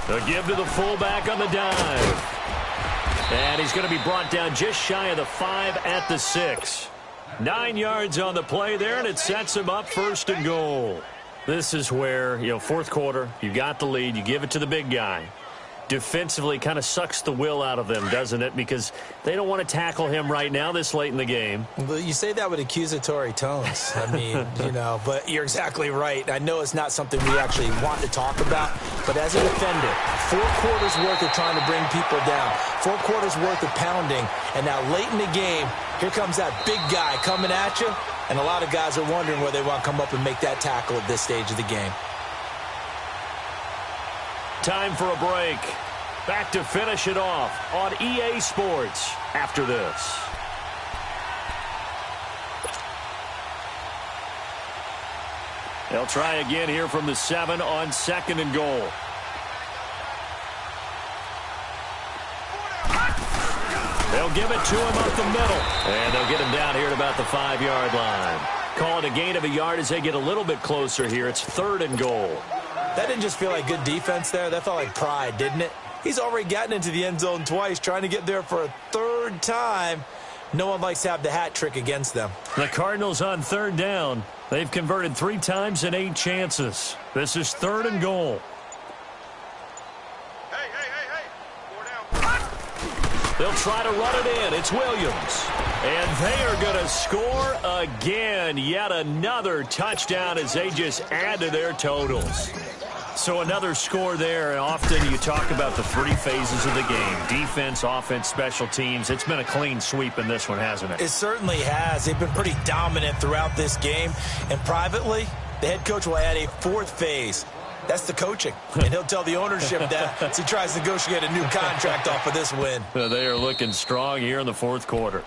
A give to the fullback on the dive. And he's going to be brought down just shy of the 5 at the 6. 9 yards on the play there, and it sets him up 1st and goal. This is where, fourth quarter, you got the lead, you give it to the big guy. Defensively kind of sucks the will out of them, doesn't it? Because they don't want to tackle him right now this late in the game. Well, you say that with accusatory tones. I mean, but you're exactly right. I know it's not something we actually want to talk about, but as a defender, 4 quarters worth of trying to bring people down, 4 quarters worth of pounding, and now late in the game, here comes that big guy coming at you, and a lot of guys are wondering where they want to come up and make that tackle at this stage of the game. Time for a break. Back to finish it off on EA Sports after this. They'll try again here from the 7 on 2nd and goal. They'll give it to him up the middle. And they'll get him down here at about the 5-yard line. Call it a gain of a yard as they get a little bit closer here. It's 3rd and goal. That didn't just feel like good defense there. That felt like pride, didn't it? He's already gotten into the end zone twice, trying to get there for a 3rd time. No one likes to have the hat trick against them. The Cardinals on 3rd down. They've converted 3 times in 8 chances. This is 3rd and goal. Hey. 4 down. They'll try to run it in. It's Williams. And they are going to score again. Yet another touchdown as they just add to their totals. So another score there, and often you talk about the 3 phases of the game. Defense, offense, special teams. It's been a clean sweep in this one, hasn't it? It certainly has. They've been pretty dominant throughout this game. And privately, the head coach will add a 4th phase. That's the coaching. And he'll tell the ownership that as he tries to negotiate a new contract off of this win. They are looking strong here in the 4th quarter.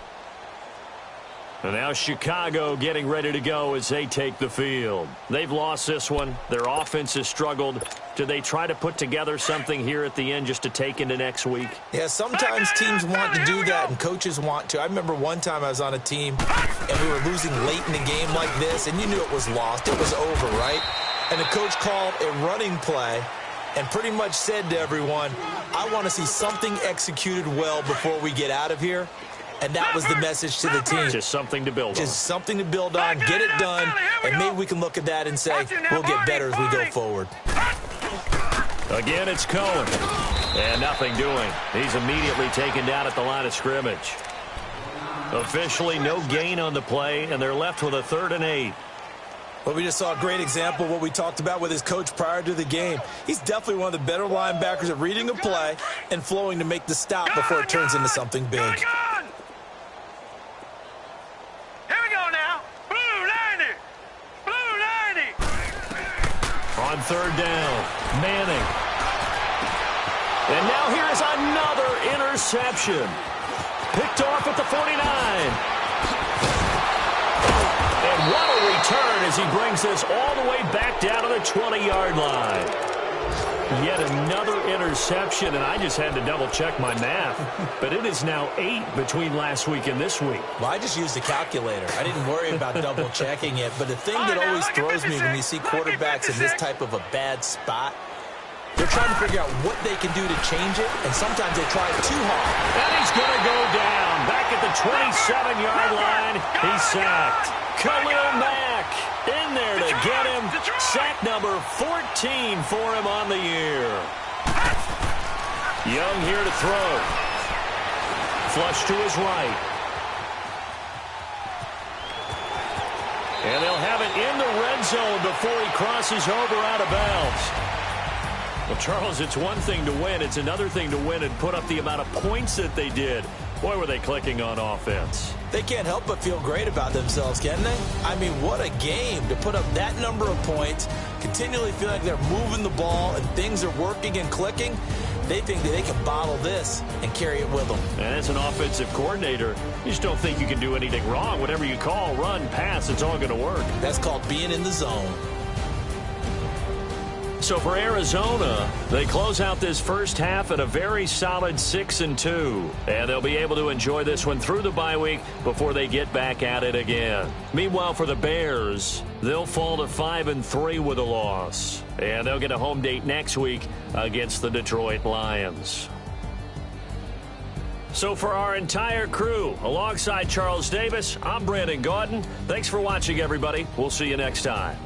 And now Chicago getting ready to go as they take the field. They've lost this one. Their offense has struggled. Do they try to put together something here at the end just to take into next week? Yeah, sometimes teams want to do that and coaches want to. I remember one time I was on a team and we were losing late in the game like this, and you knew it was lost. It was over, right? And the coach called a running play and pretty much said to everyone, I want to see something executed well before we get out of here. And that was the message to the team. Just something to build on. Just something to build on, get it done, and maybe we can look at that and say, we'll get better as we go forward. Again, it's Cohen. And nothing doing. He's immediately taken down at the line of scrimmage. Officially, no gain on the play, and they're left with a 3rd and 8. Well, we just saw a great example of what we talked about with his coach prior to the game. He's definitely one of the better linebackers at reading a play and flowing to make the stop before it turns into something big. On 3rd down, Manning. And now here's another interception. Picked off at the 49. And what a return as he brings this all the way back down to the 20-yard line. Yet another interception, and I just had to double-check my math. But it is now 8 between last week and this week. Well, I just used a calculator. I didn't worry about double-checking it. But the thing that always throws me when you see quarterbacks in this type of a bad spot, they're trying to figure out what they can do to change it, and sometimes they try too hard. And he's going to go down. Back at the 27-yard line, he's sacked. Khalil Mack in there to get him. Sack number 14 for him on the year. Young here to throw. Flush to his right. And they'll have it in the red zone before he crosses over out of bounds. Well, Charles, it's one thing to win. It's another thing to win and put up the amount of points that they did. Boy, were they clicking on offense. They can't help but feel great about themselves, can they? I mean, what a game to put up that number of points, continually feel like they're moving the ball and things are working and clicking. They think that they can bottle this and carry it with them. And as an offensive coordinator, you just don't think you can do anything wrong. Whatever you call, run, pass, it's all going to work. That's called being in the zone. So for Arizona, they close out this first half at a very solid 6-2. And they'll be able to enjoy this one through the bye week before they get back at it again. Meanwhile, for the Bears, they'll fall to 5-3 with a loss. And they'll get a home date next week against the Detroit Lions. So for our entire crew, alongside Charles Davis, I'm Brandon Gaudin. Thanks for watching, everybody. We'll see you next time.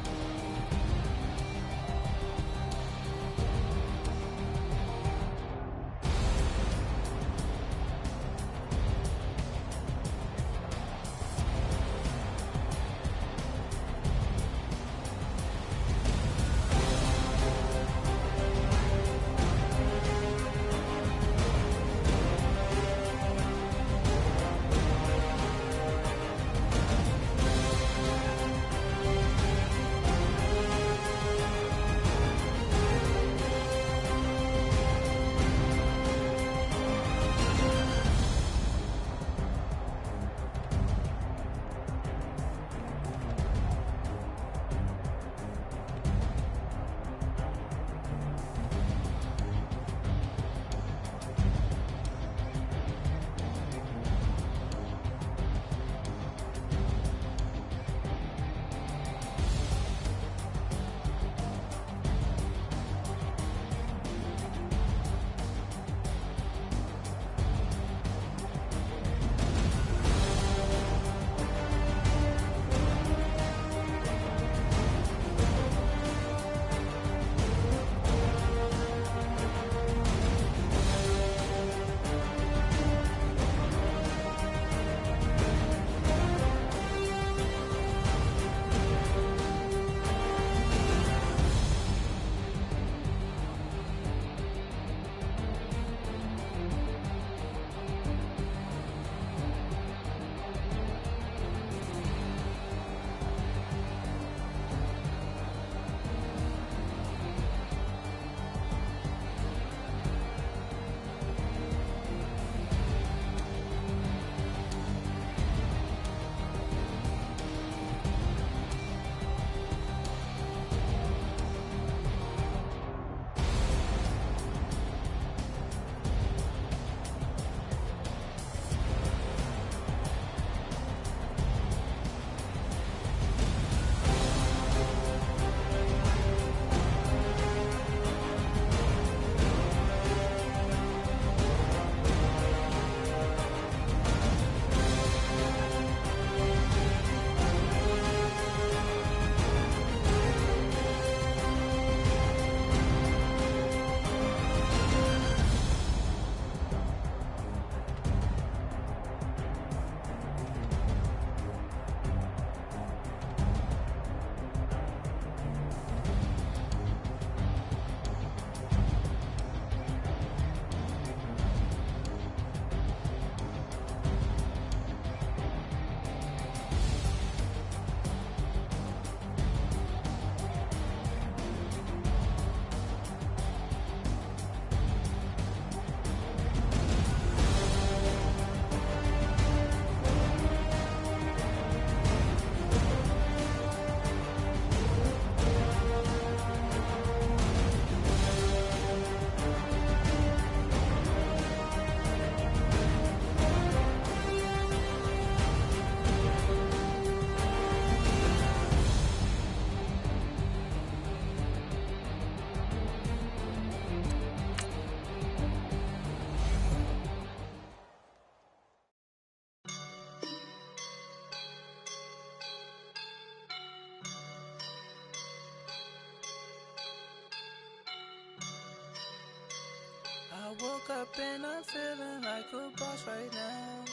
I woke up and I'm feeling like a boss right now.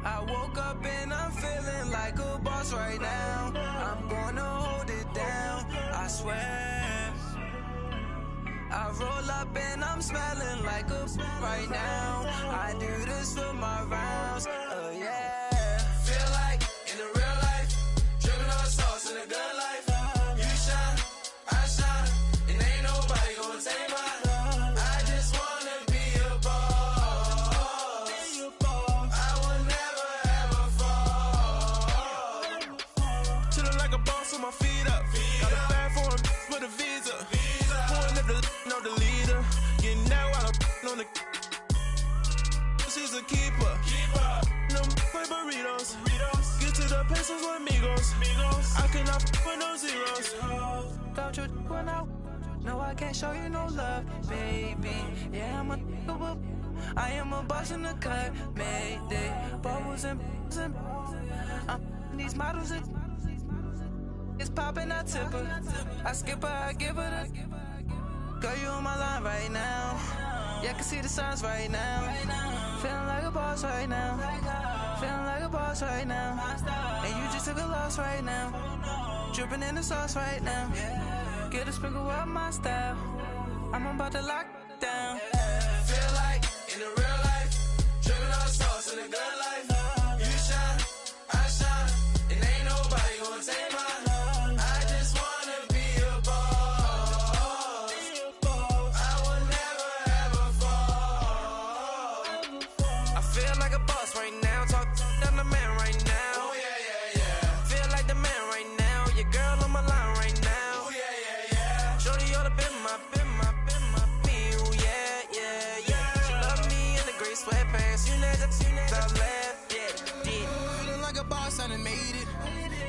I woke up and I'm feeling like a boss right now. I'm gonna hold it down, I swear. I roll up and I'm smelling like a right now. I do this for my rounds, oh yeah. Feel like in the real life, dripping on sauce in the good life. You shine, I shine, and ain't nobody gonna take mine. I just wanna be a boss. I will never ever fall. Chillin' like a boss with my feet up. Got a bag for him with a visa. Pulling up the know the leader. Getting that while I'm on the. She's a keeper. No play burritos. Get to the pesos with amigos. I cannot with no zeros. Don't you run out? No, I can't show you no love, baby. Yeah, I am a boss in the cut, Mayday. Bubbles and these models it's popping, I tip her. I skip her, I give her the. Girl, you on my line right now. Yeah, I can see the signs right now. Feeling like a boss right now. Feeling like a boss right now. And you just took a loss right now. Dripping in the sauce right now. Get a sprinkle up my style. I'm about to lock down. Feel like in the real life, dripping on sauce in the good life. You shine, I shine, and ain't nobody gonna take mine. I just wanna be a boss. I will never ever fall. I feel like a boss right now. Talk to the man right now. Oh yeah. Feel like the man right now. Your girl on my line right now. Oh yeah. Shorty oughta been my me. Ooh yeah. She love me in the gray sweatpants. You never left. Yeah. Feeling like a boss, I done made it.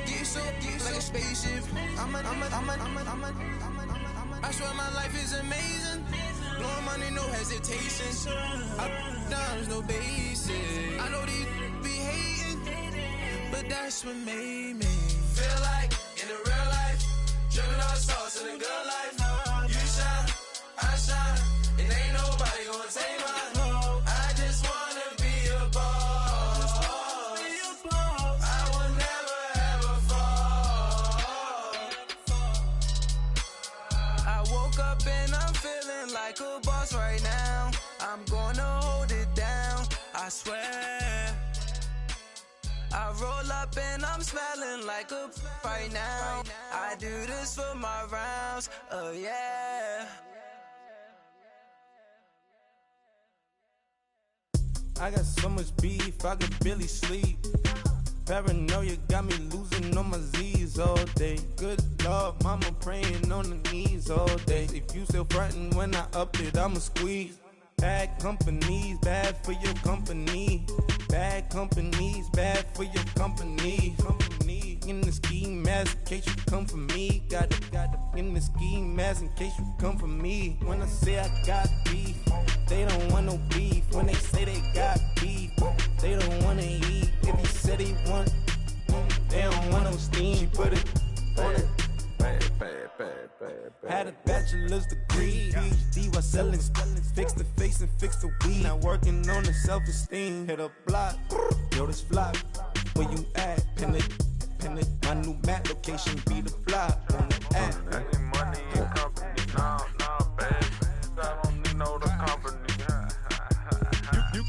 Get so like a spaceship. I swear my life is amazing. Blowing money, no hesitation. There's no basic. I know these be hating, but that's what made me feel like in the real life, dripping on sauce in the good life. You shine, I shine, and ain't nobody gonna take mine. I just wanna be a boss. I will never ever fall. I woke up and I'm feeling like a boss right now. I'm gonna hold it down, I swear. I roll up and I'm smelling like a right now. I do this for my rounds, oh yeah. I got so much beef, I could barely sleep. Paranoia got me losing on my Z's all day. Good Lord, mama praying on the knees all day. If you still frontin' when I up it, I'ma squeeze. Bad companies, bad for your company. Bad companies, bad for your company. Company in the ski mask in case you come for me. Got it in the ski mask in case you come for me. When I say I got beef, they don't want no beef. When they say they got beef, they don't wanna eat. If you said they want, they don't want no steam. She put it on it. Had a bachelor's degree, PhD while selling. Fix the face and fix the weed. Now working on the self-esteem. Hit a block, yo this flop. Where you at? Pin it. My new map location be the flop on the app. I need money and company. Nah, baby. I don't need no the company.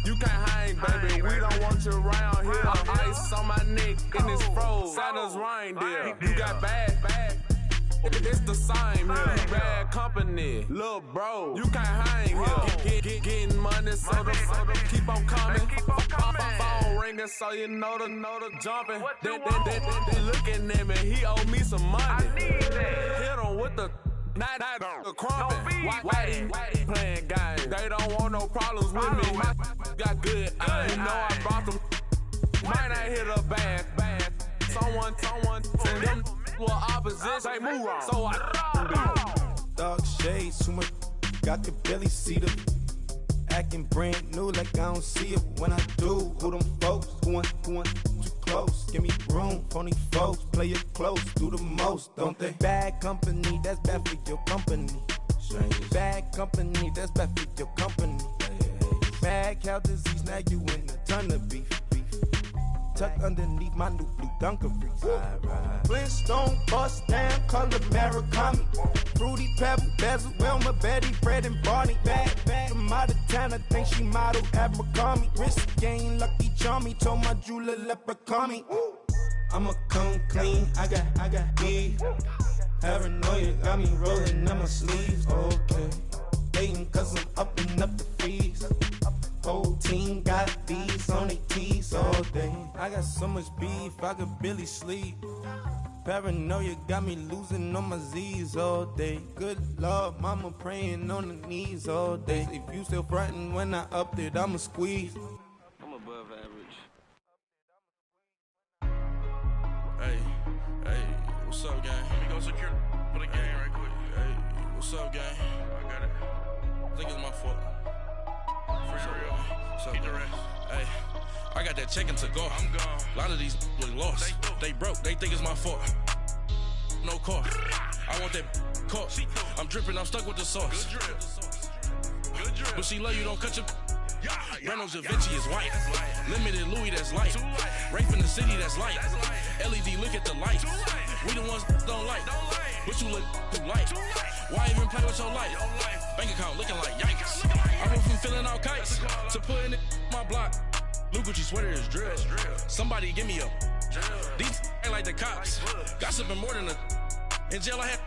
You can't hang, baby. We don't want you around here. Ice on my neck in this froze. Santa's reindeer. You got bad. It's the same here. Bad company, little bro. You can't hang here. Getting money, so the keep on coming. Phone ringing, so you know the jumping. They looking at me. He owe me some money. Hit him with the night the crumping. Whitey playing games. They don't want no problems with me. My got good. You know I brought them. Might not hit a bad. Someone send them. Well, opposition, say move on. So I Dark shades, too much, I could barely see them. Acting brand new like I don't see it. When I do, who them folks? Who want too close? Give me room, phony folks, play it close, do the most, don't they? Bad company, that's bad for your company. Bad company, that's bad for your company. Bad cow disease, now you in a ton of beef. tucked underneath my new blue Dunkaroos. Flintstone bust down, color Murakami. Fruity Pebble, Bezel, Wilma, Betty, Fred, and Barney. Bad from out of town, I think she modeled at McCarmy. Wrist game, Lucky Charmy, told my jeweler leprechaun me. I'ma come clean, I got beef. Paranoia got me rolling on my sleeves, okay. Hating cause I'm upping up the fees. Whole team got these on their tees all day. I got so much beef, I could barely sleep. Paranoia got me losing on my Z's all day. Good Lord, mama praying on the knees all day. If you still frontin' when I upped it, I'ma squeeze. I'm above average. Hey, what's up, gang? Let me go secure for the game right quick. Hey, what's up, gang? I got it. I think it's my fault. For real. What's up, Keep the gang? rest. Hey, I got that check-in to go. I'm gone. A lot of these look lost. They broke, they think it's my fault. No car. I want that caught. I'm dripping, I'm stuck with the sauce. Good drip. Good drip. But she love you, don't cut your... Yeah, Reynolds Da Vinci is white. Limited Louis, that's light. Rape in the city, that's light. LED, look at the lights. We the ones don't like. But you look too light. Why even play with your life? Bank account looking like yikes. I went from filling out kites to putting it in my block. Blue Gucci sweater is drill. Somebody give me a... These ain't like the cops. Gossiping more than a... In jail I had...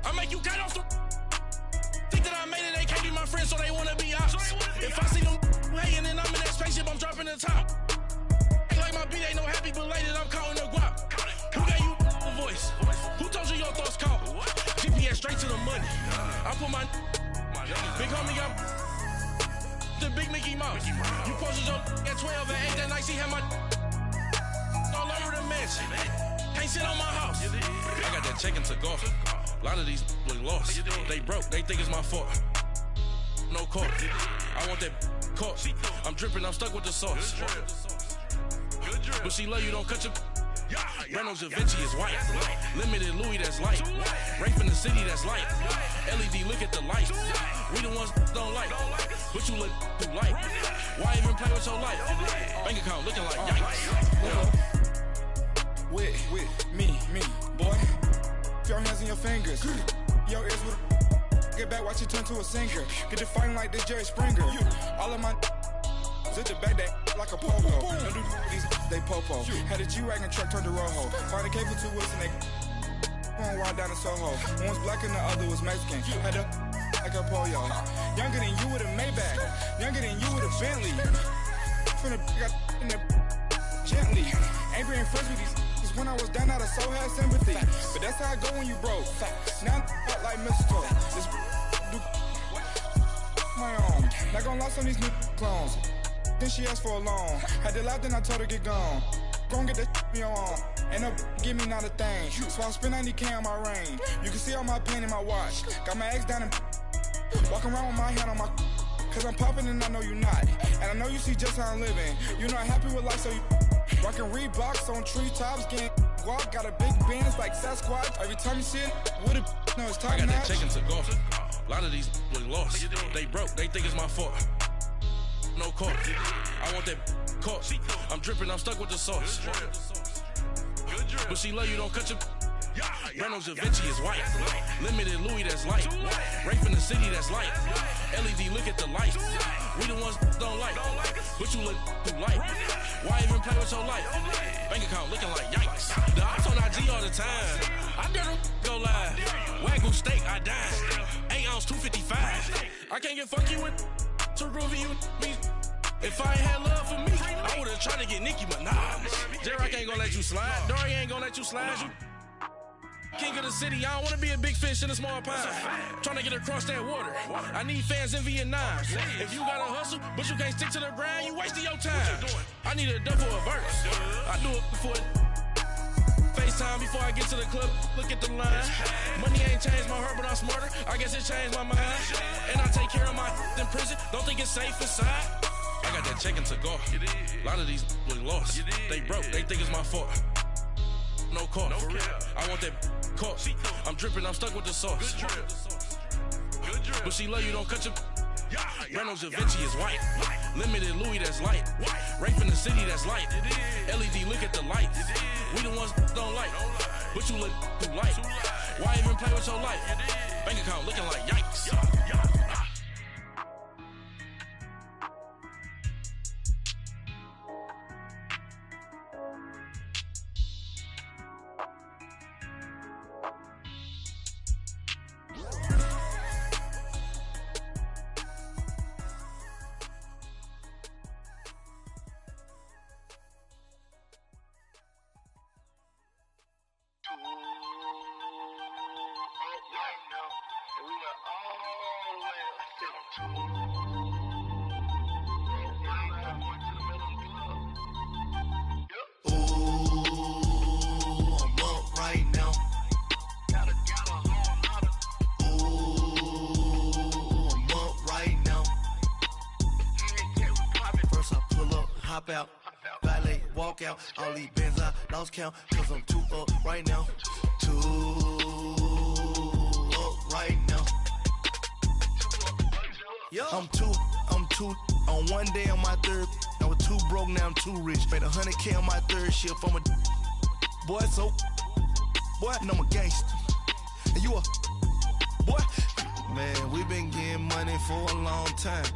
I make you cut off the... Think that I made it, they can't be my friends, so they wanna be ops. If I see them hating and I'm in that spaceship, I'm dropping the top. Ain't like my beat ain't no happy belated, I'm calling the guap. Who gave you the voice? Who told you your thoughts count? GPS straight to the money. I put my big homie up the big Mickey Mouse. You posted your at 12 and 8 that night, she had my all over the mansion. Can't sit on my house. I got that check-in to go. A lot of these look lost. They broke, they think it's my fault. No car. I want that caught. I'm dripping, I'm stuck with the sauce. But she love you, don't cut your... Reynolds Da Vinci is white. Limited Louis, that's light. Rape in the city, that's light. LED, look at the lights. We the ones don't like. But you look too light. Why even play with your life? Bank account looking like yikes. With me, boy. Your hands and your fingers. Your ears with get back, watch you turn to a singer. Get to fighting like this Jerry Springer. All of my zip the back that like a pogo. No do these they popo. Had a G-Wagon truck turned to Rojo. Find a cable 2 wheels and they going wild down in Soho. One was black and the other was Mexican. Had a like a pollo. Younger than you with a Maybach. Younger than you with a Bentley. From the got in the gently. Ain't being friends with these. When I was down, I so had sympathy. But that's how I go when you broke. Now I'm like mistletoe. This do my own. Not gonna lie on these new clones. Then she asked for a loan. Had to laugh, then I told her get gone. Gon' get that me on. Ain't no give me not a thing. So I spend 90K on my ring. You can see all my pain in my watch. Got my ex down and walking around with my hand on my. Cause I'm popping and I know you not. And I know you see just how I'm living. You're not happy with life, so you. Rockin' Reeboks on treetops, getting guap, got a big Benz like Sasquatch. Every time you see it, with it, no, it's top I got notch. that check-in to go. A lot of these look lost. They broke, they think it's my fault. No car. I want that caught. I'm dripping, I'm stuck with the sauce. But she love you, don't cut your... Reynolds Da Vinci is white. Limited Louis, that's light. Rape in the city, that's light. LED, look at the lights. We the ones don't like. But you look too light. Why even play with your life? Bank account looking like yikes. The ops on IG all the time. I dare them go live. Wagyu steak, I dine. 8 ounce, 255. I can't get fuck you with too groovy you me. If I ain't had love for me, I would've tried to get Nicki Minaj. J-Rock ain't gonna let you slide. Dory ain't gonna let you slide. You king of the city, I don't wanna be a big fish in a small pond. Trying to get across that water. I need fans in Vietnam. If you gotta hustle, but you can't stick to the grind, you wasting your time. I need a double a verse. I do it before FaceTime before I get to the club. Look at the line. Money ain't changed my heart, but I'm smarter. I guess it changed my mind. And I take care of my in prison. Don't think it's safe inside. I got that check-in to go. A lot of these look lost. They broke, they think it's my fault. No car. I want that caught. I'm dripping, I'm stuck with the sauce. But she love you, don't cut your... Reynolds Da Vinci is white. Limited Louis, that's light. Rafe in the city, that's light. LED, look at the lights. We the ones don't like. But you look too light. Why even play with your life? Bank account looking like yikes. Out, valet, walk out, all these bands I lost count, cause I'm too up right now, too up right now. Yo. I'm too, on one day on my third, I was too broke, now I'm too rich, made 100K on my third shift, I'm a boy, so, boy, and I'm a gangster, and you a, boy, man, we been getting money for a long time.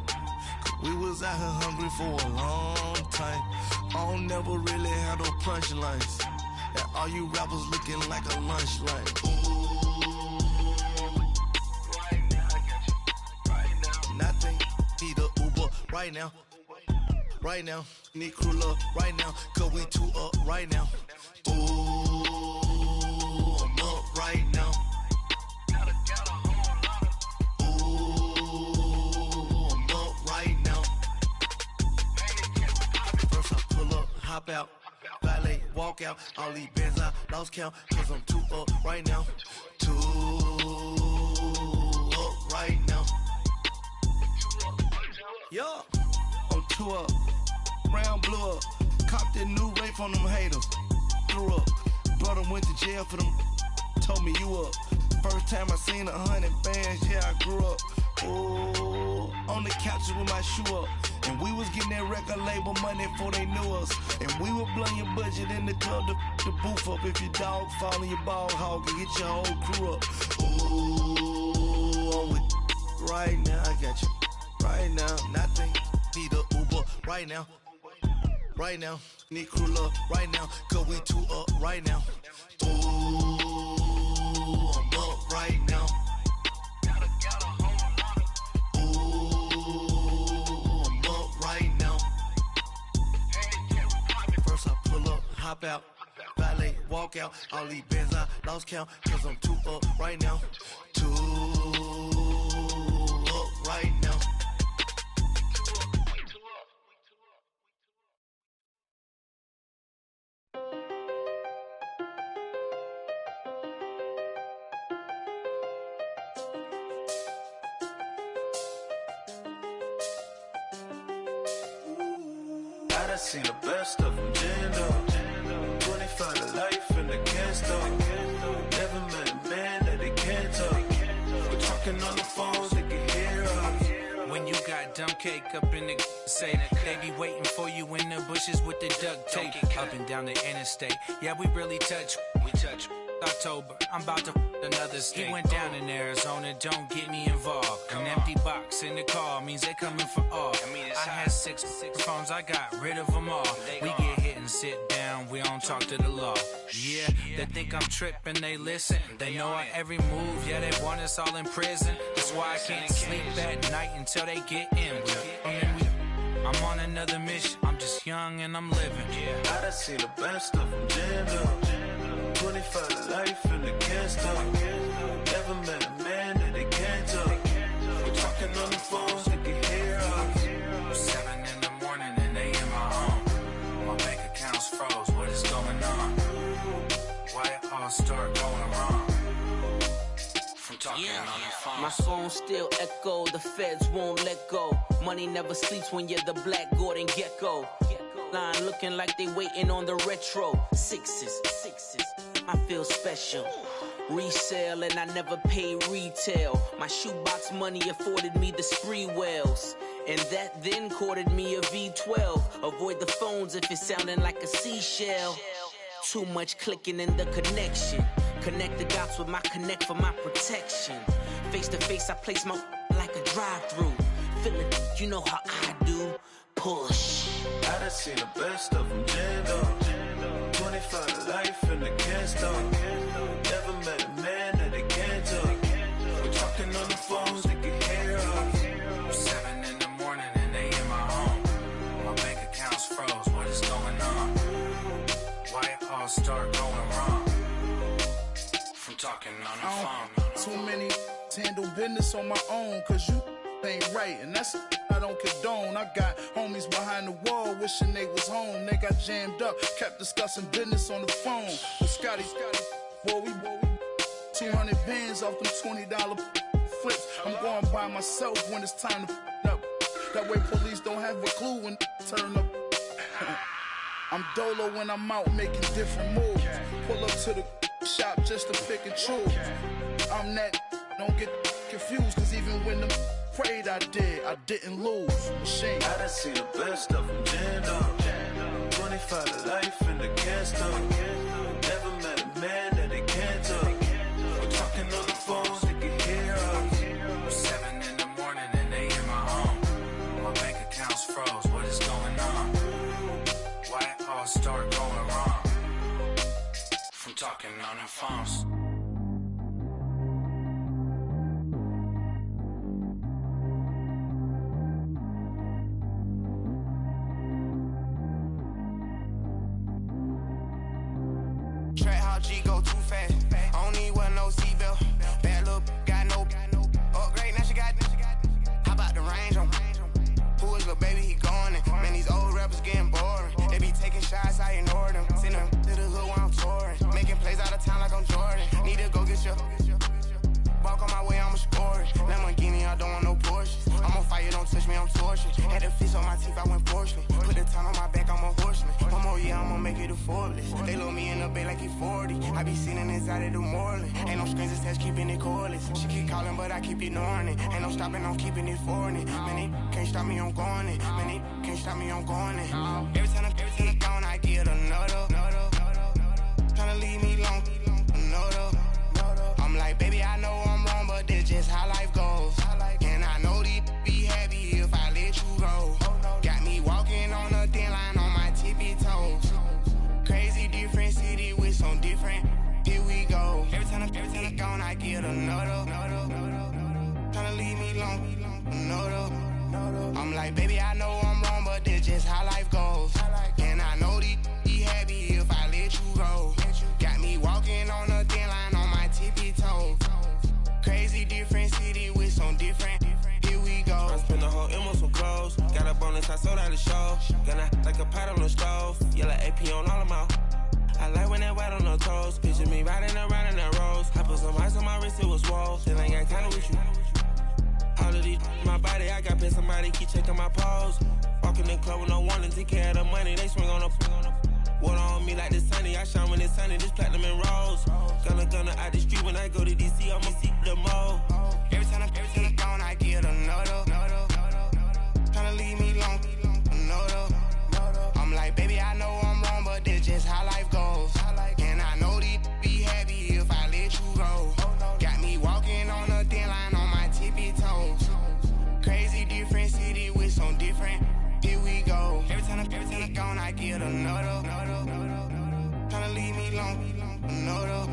We was out here hungry for a long time. I don't never really have no punchlines. And all you rappers looking like a lunch line. Ooh, right now, I got you. Right now, nothing. Need a Uber right now. Right now, need crew love right now. Cause we too up right now. Ooh, I'm up right now. Hop out, valet, walk out, all these bands I lost count, cause I'm too up right now, too up right now. Yo, I'm too up, round blew up, copped that new Rafe on them haters, threw up, brother went to jail for them, told me you up, first time I seen 100 bands, yeah I grew up, ooh, on the couches with my shoe up. And we was getting that record label money before they knew us. And we were blowing your budget in the club to boof up. If your dog fall in your ball hog and get your whole crew up. Ooh, I'm with right now, I got you. Right now, nothing. Need a Uber right now. Right now, need crew love right now. Cause we too up right now. Ooh, I'm up right now. Hop out, valet, walk out, all these bands I lost count, cause I'm too up right now, too up right now. I done seen the best of them, jammed up. 25 to life and they can't stop. Never met a man that they can't talk. We're talking on the phones, they can hear us. When you got dumb cake up in the say that they be waiting for you in the bushes with the duct tape up and down the interstate. Yeah, we really touch. We touch. October, I'm about to another state. He went down in Arizona, don't get me involved. An empty box in the car means they coming for all. I had six phones, I got rid of them all. We get hit and sit down, we don't talk to the law. Yeah, they think I'm tripping, they listen. They know our every move, yeah, they want us all in prison. That's why I can't sleep at night until they get in. I'm on another mission, I'm just young and I'm living. I done seen the best of them, jammed up. 25 to life and they can't stop. Never met a man that they can't talk. We're talking on the phones, they can hear us. 7 in the morning and they in my home. My bank account's froze, what is going on? Why it all start going wrong? From talking on the phone. My phone still echo, the feds won't let go. Money never sleeps when you're the black Gordon Gecko. Line looking like they waiting on the retro. Sixes, I feel special. Resale and I never pay retail. My shoebox money afforded me the spree wells. And that then courted me a V12. Avoid the phones if it's sounding like a seashell. Too much clicking in the connection. Connect the dots with my connect for my protection. Face to face, I place my like a drive-through. Feel it, you know how I do. Push. I done seen the best of them jammed up. 25 to life in the can't stop. Never met a man that they can't talk. We're talking on the phones, they can hear us. 7 in the morning and they in my home. My bank account's froze, what is going on? Why it all start going wrong? From talking on the phone. Too many handle business on my own, cause you ain't right, and that's I don't condone. I got homies behind the wall wishing they was home. They got jammed up, kept discussing business on the phone. With Scotty, boy, we 200 bands off them $20 flips. I'm going by myself when it's time to up. That way police don't have a clue when turn up. I'm dolo when I'm out making different moves. Pull up to the shop just to pick and choose. I'm that, don't get confused, cause even when them prayed I didn't lose. Machine. I done seen the best of them jammed up. 25 to life in the can't stop. Never met a man that they can't talk. We're talking on the phones, they can hear us. 7 in the morning and they in my home. My bank account's froze, what is going on? Why it all start going wrong? From talking on the phones. G go too fast. I don't need one, no seatbelt. Bad little got no upgrade. Now she got. How about the range on? Who is little baby? He going in. Man, these old rappers getting boring. They be taking shots, I ignore them. Send them to the hood while I'm touring. Making plays out of town like I'm Jordan. Need to go get your. Walk on my way, I'ma score it. Lamborghini, I don't want no Porsches. I'm on fire, don't touch me, I'm tortured. Had the fish on my teeth, I went porcelain. Put the time on my back, I'm a horseman. One more year, I'ma make it affordless. They load me in the bay like he 40. I be sitting inside of the Moreland. Ain't no strings attached, keeping it cordless. She keep calling, but I keep ignoring it. Ain't no stopping, I'm keeping it for it. Man, they can't stop me, I'm going it. Man, they can't stop me, I'm going it. Every time I gone, I get another. Tryna leave me long, another. I'm like, baby, I know I'm wrong, but this just how life goes. And I know these be happy if I let you go. Got me walking on a thin line on my tippy toes. Crazy different city with some different. Here we go. Every time I gone, I get another. Tryna leave me long, another. I'm like, baby, I know I'm wrong, but this just how life goes. And I know these be happy if I let you go. Got me walking on a thin line on my tippy toes. Crazy different city with some different. Here we go. I spent the whole M on some clothes. Got a bonus, I sold out the show. Gonna like a pot on the stove. Yellow AP on all of my. I like when that white on the toes. Picture me riding around in that rose. I put some ice on my wrist, it was swole. Still ain't got time with you. All of these my body, I got pissed. Somebody keep checking my pose. Walking in the club with no warning, take care of the money. They swing on the. Water on me like the sunny, I shine when it's sunny, this platinum and rose. Gonna out the street when I go to DC, I'ma see the mall. Every time I gone, I get another. Tryna leave me long, another. I'm like, baby, I know I'm wrong, but this just how life goes. And I know these be happy if I let you go. Got me walking on a thin line on my tippy toes. Crazy different city with some different. Here we go. Every time I gone, I get another. Tryna leave me long, another.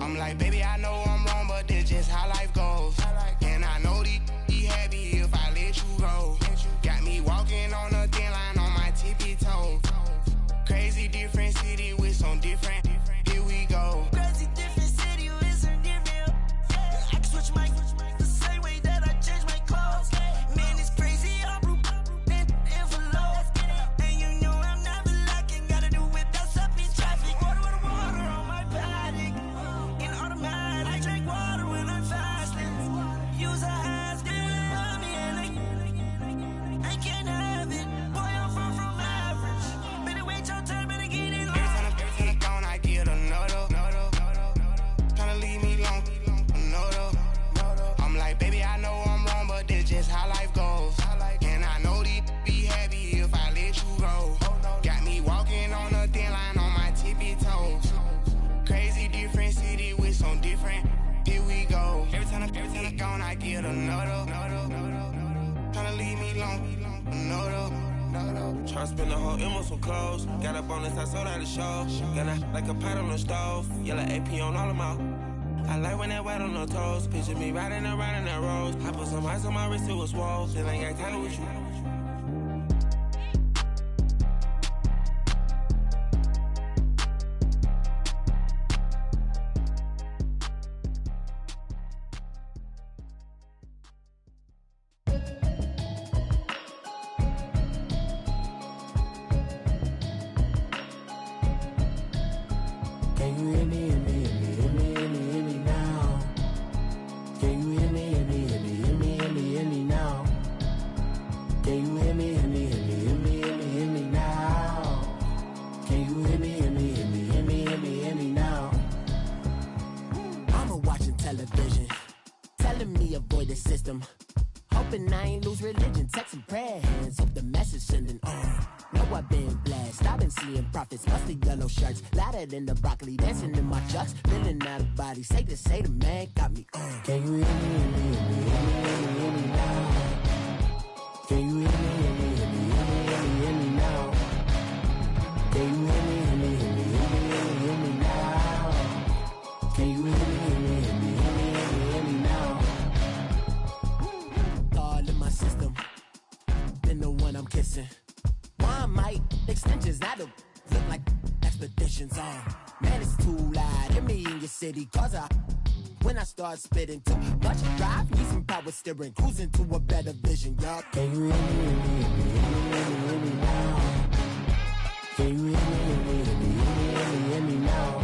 I'm like, baby, I know I'm wrong, but this just how life goes. And I know these be happy if I let you go. Got me walking on a thin line on my tippy toes. Crazy different city with some different. Here we go. Crazy different city with some different. I can switch my the same way that I change my clothes. Man, it's crazy. I'm envelope. And you know I'm never lacking. Gotta do it, that's up in traffic. Water on my paddock. In automatic. I spent the whole M on some clothes. Got up on this, I sold out the show. Got a, like a pot on the stove. Yellow AP on all of my. I like when that wet on the toes. Picture me riding around in that rose. I put some ice on my wrist, it was swole. Still ain't got time with you. In the broccoli, dancing in my chucks, feeling out of body. Say the man got me on. Can you hear me, hear me, hear me, hear me now? Can you hear me, hear me, hear me, hear me now? Can you hear me, hear me, hear me, hear me now? Can you hear me, hear me, hear me, hear me now? All in my system, been the one I'm kissing. One might extensions, I don't look like expeditions on. Man, it's too loud. Hear me in your city, cause when I start spitting too much drive, need some power steering, cruising to a better vision, y'all. Can you hear me, hear me, hear me, hear me now? Can you hear me, hear me, hear me, hear me now?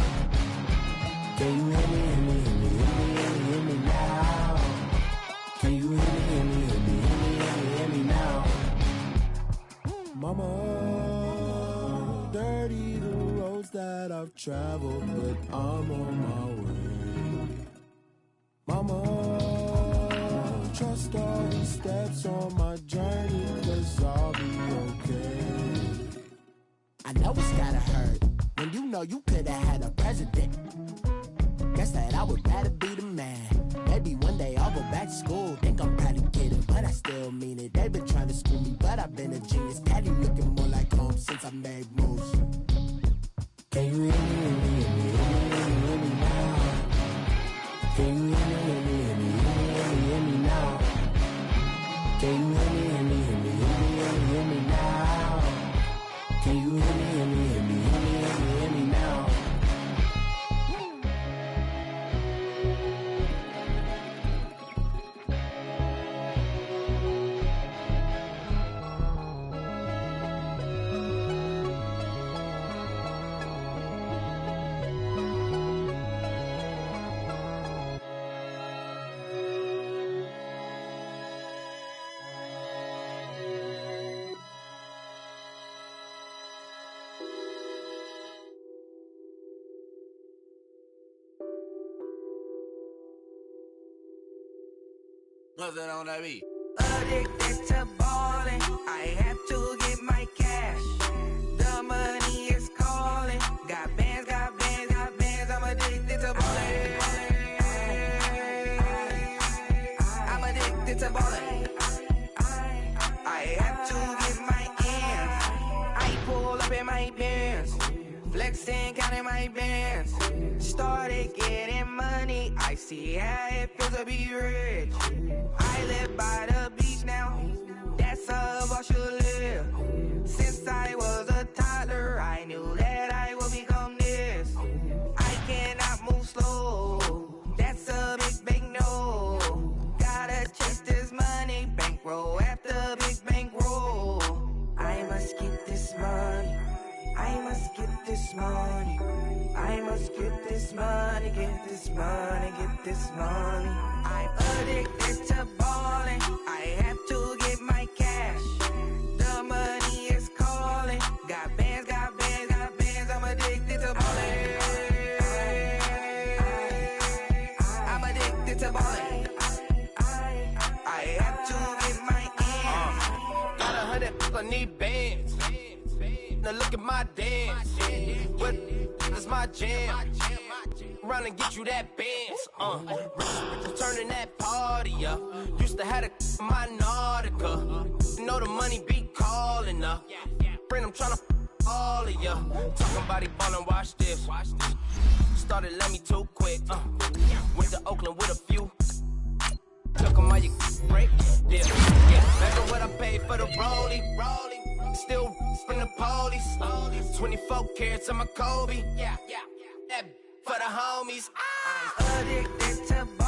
Can you hear me, hear me, hear me, hear me now? Can you hear me, hear me, hear me, hear me now? Mama, dirty the roads that I've traveled, but I'm on my way. Mama, trust all these steps on my journey, 'cause I'll be okay. I know it's gotta hurt when you know you could've had a president. Guess that I would rather be the man. Maybe one day I'll go back to school. Think I'm probably kidding, but I still mean it. They've been trying to school me, but I've been a genius. Daddy looking more like home since I made moves. Can you hear me, hear me, hear me, hear me now? Can you hear me, hear me, hear me, hear me now? Can you hear me, hear me, hear me, hear me now? Can you hear me, hear me, hear me, hear me now? What's that on that beat? Addicted to ballin', I have to get my cash. The money is calling. Got bands, got bands, got bands. I'm addicted to ballin'. I'm addicted to ballin'. I have to get my ends. I pull up in my bands, flexing, counting my bands. Started getting money. I see how it feels to be rich. I live by the beach now, that's how I should live. Since I was a toddler, I knew that I would become this. I cannot move slow, that's a big no. Gotta chase this money, bankroll after big bankroll. I must get this money, I must get this money. I must get this money, get this money, get this money. I'm addicted to ballin', I have to get my cash. The money is calling. Got bands, got bands, got bands. I'm addicted to ballin'. I'm addicted to ballin'. I have to get my ends. Got 100, I need bands. Now look at my dance. What is my jam? Run and get you that bands. Turning that party up. Used to have a my Nautica. You know the money be calling up. friend, I'm tryna all of ya. Talking about he ballin', watch this. Started let me too quick. Went to Oakland with a few. Took him all you break. Yeah. Remember what I paid for the rollie? Still from the police. 24 carats on my Kobe. Yeah. That for the homies. Addicted to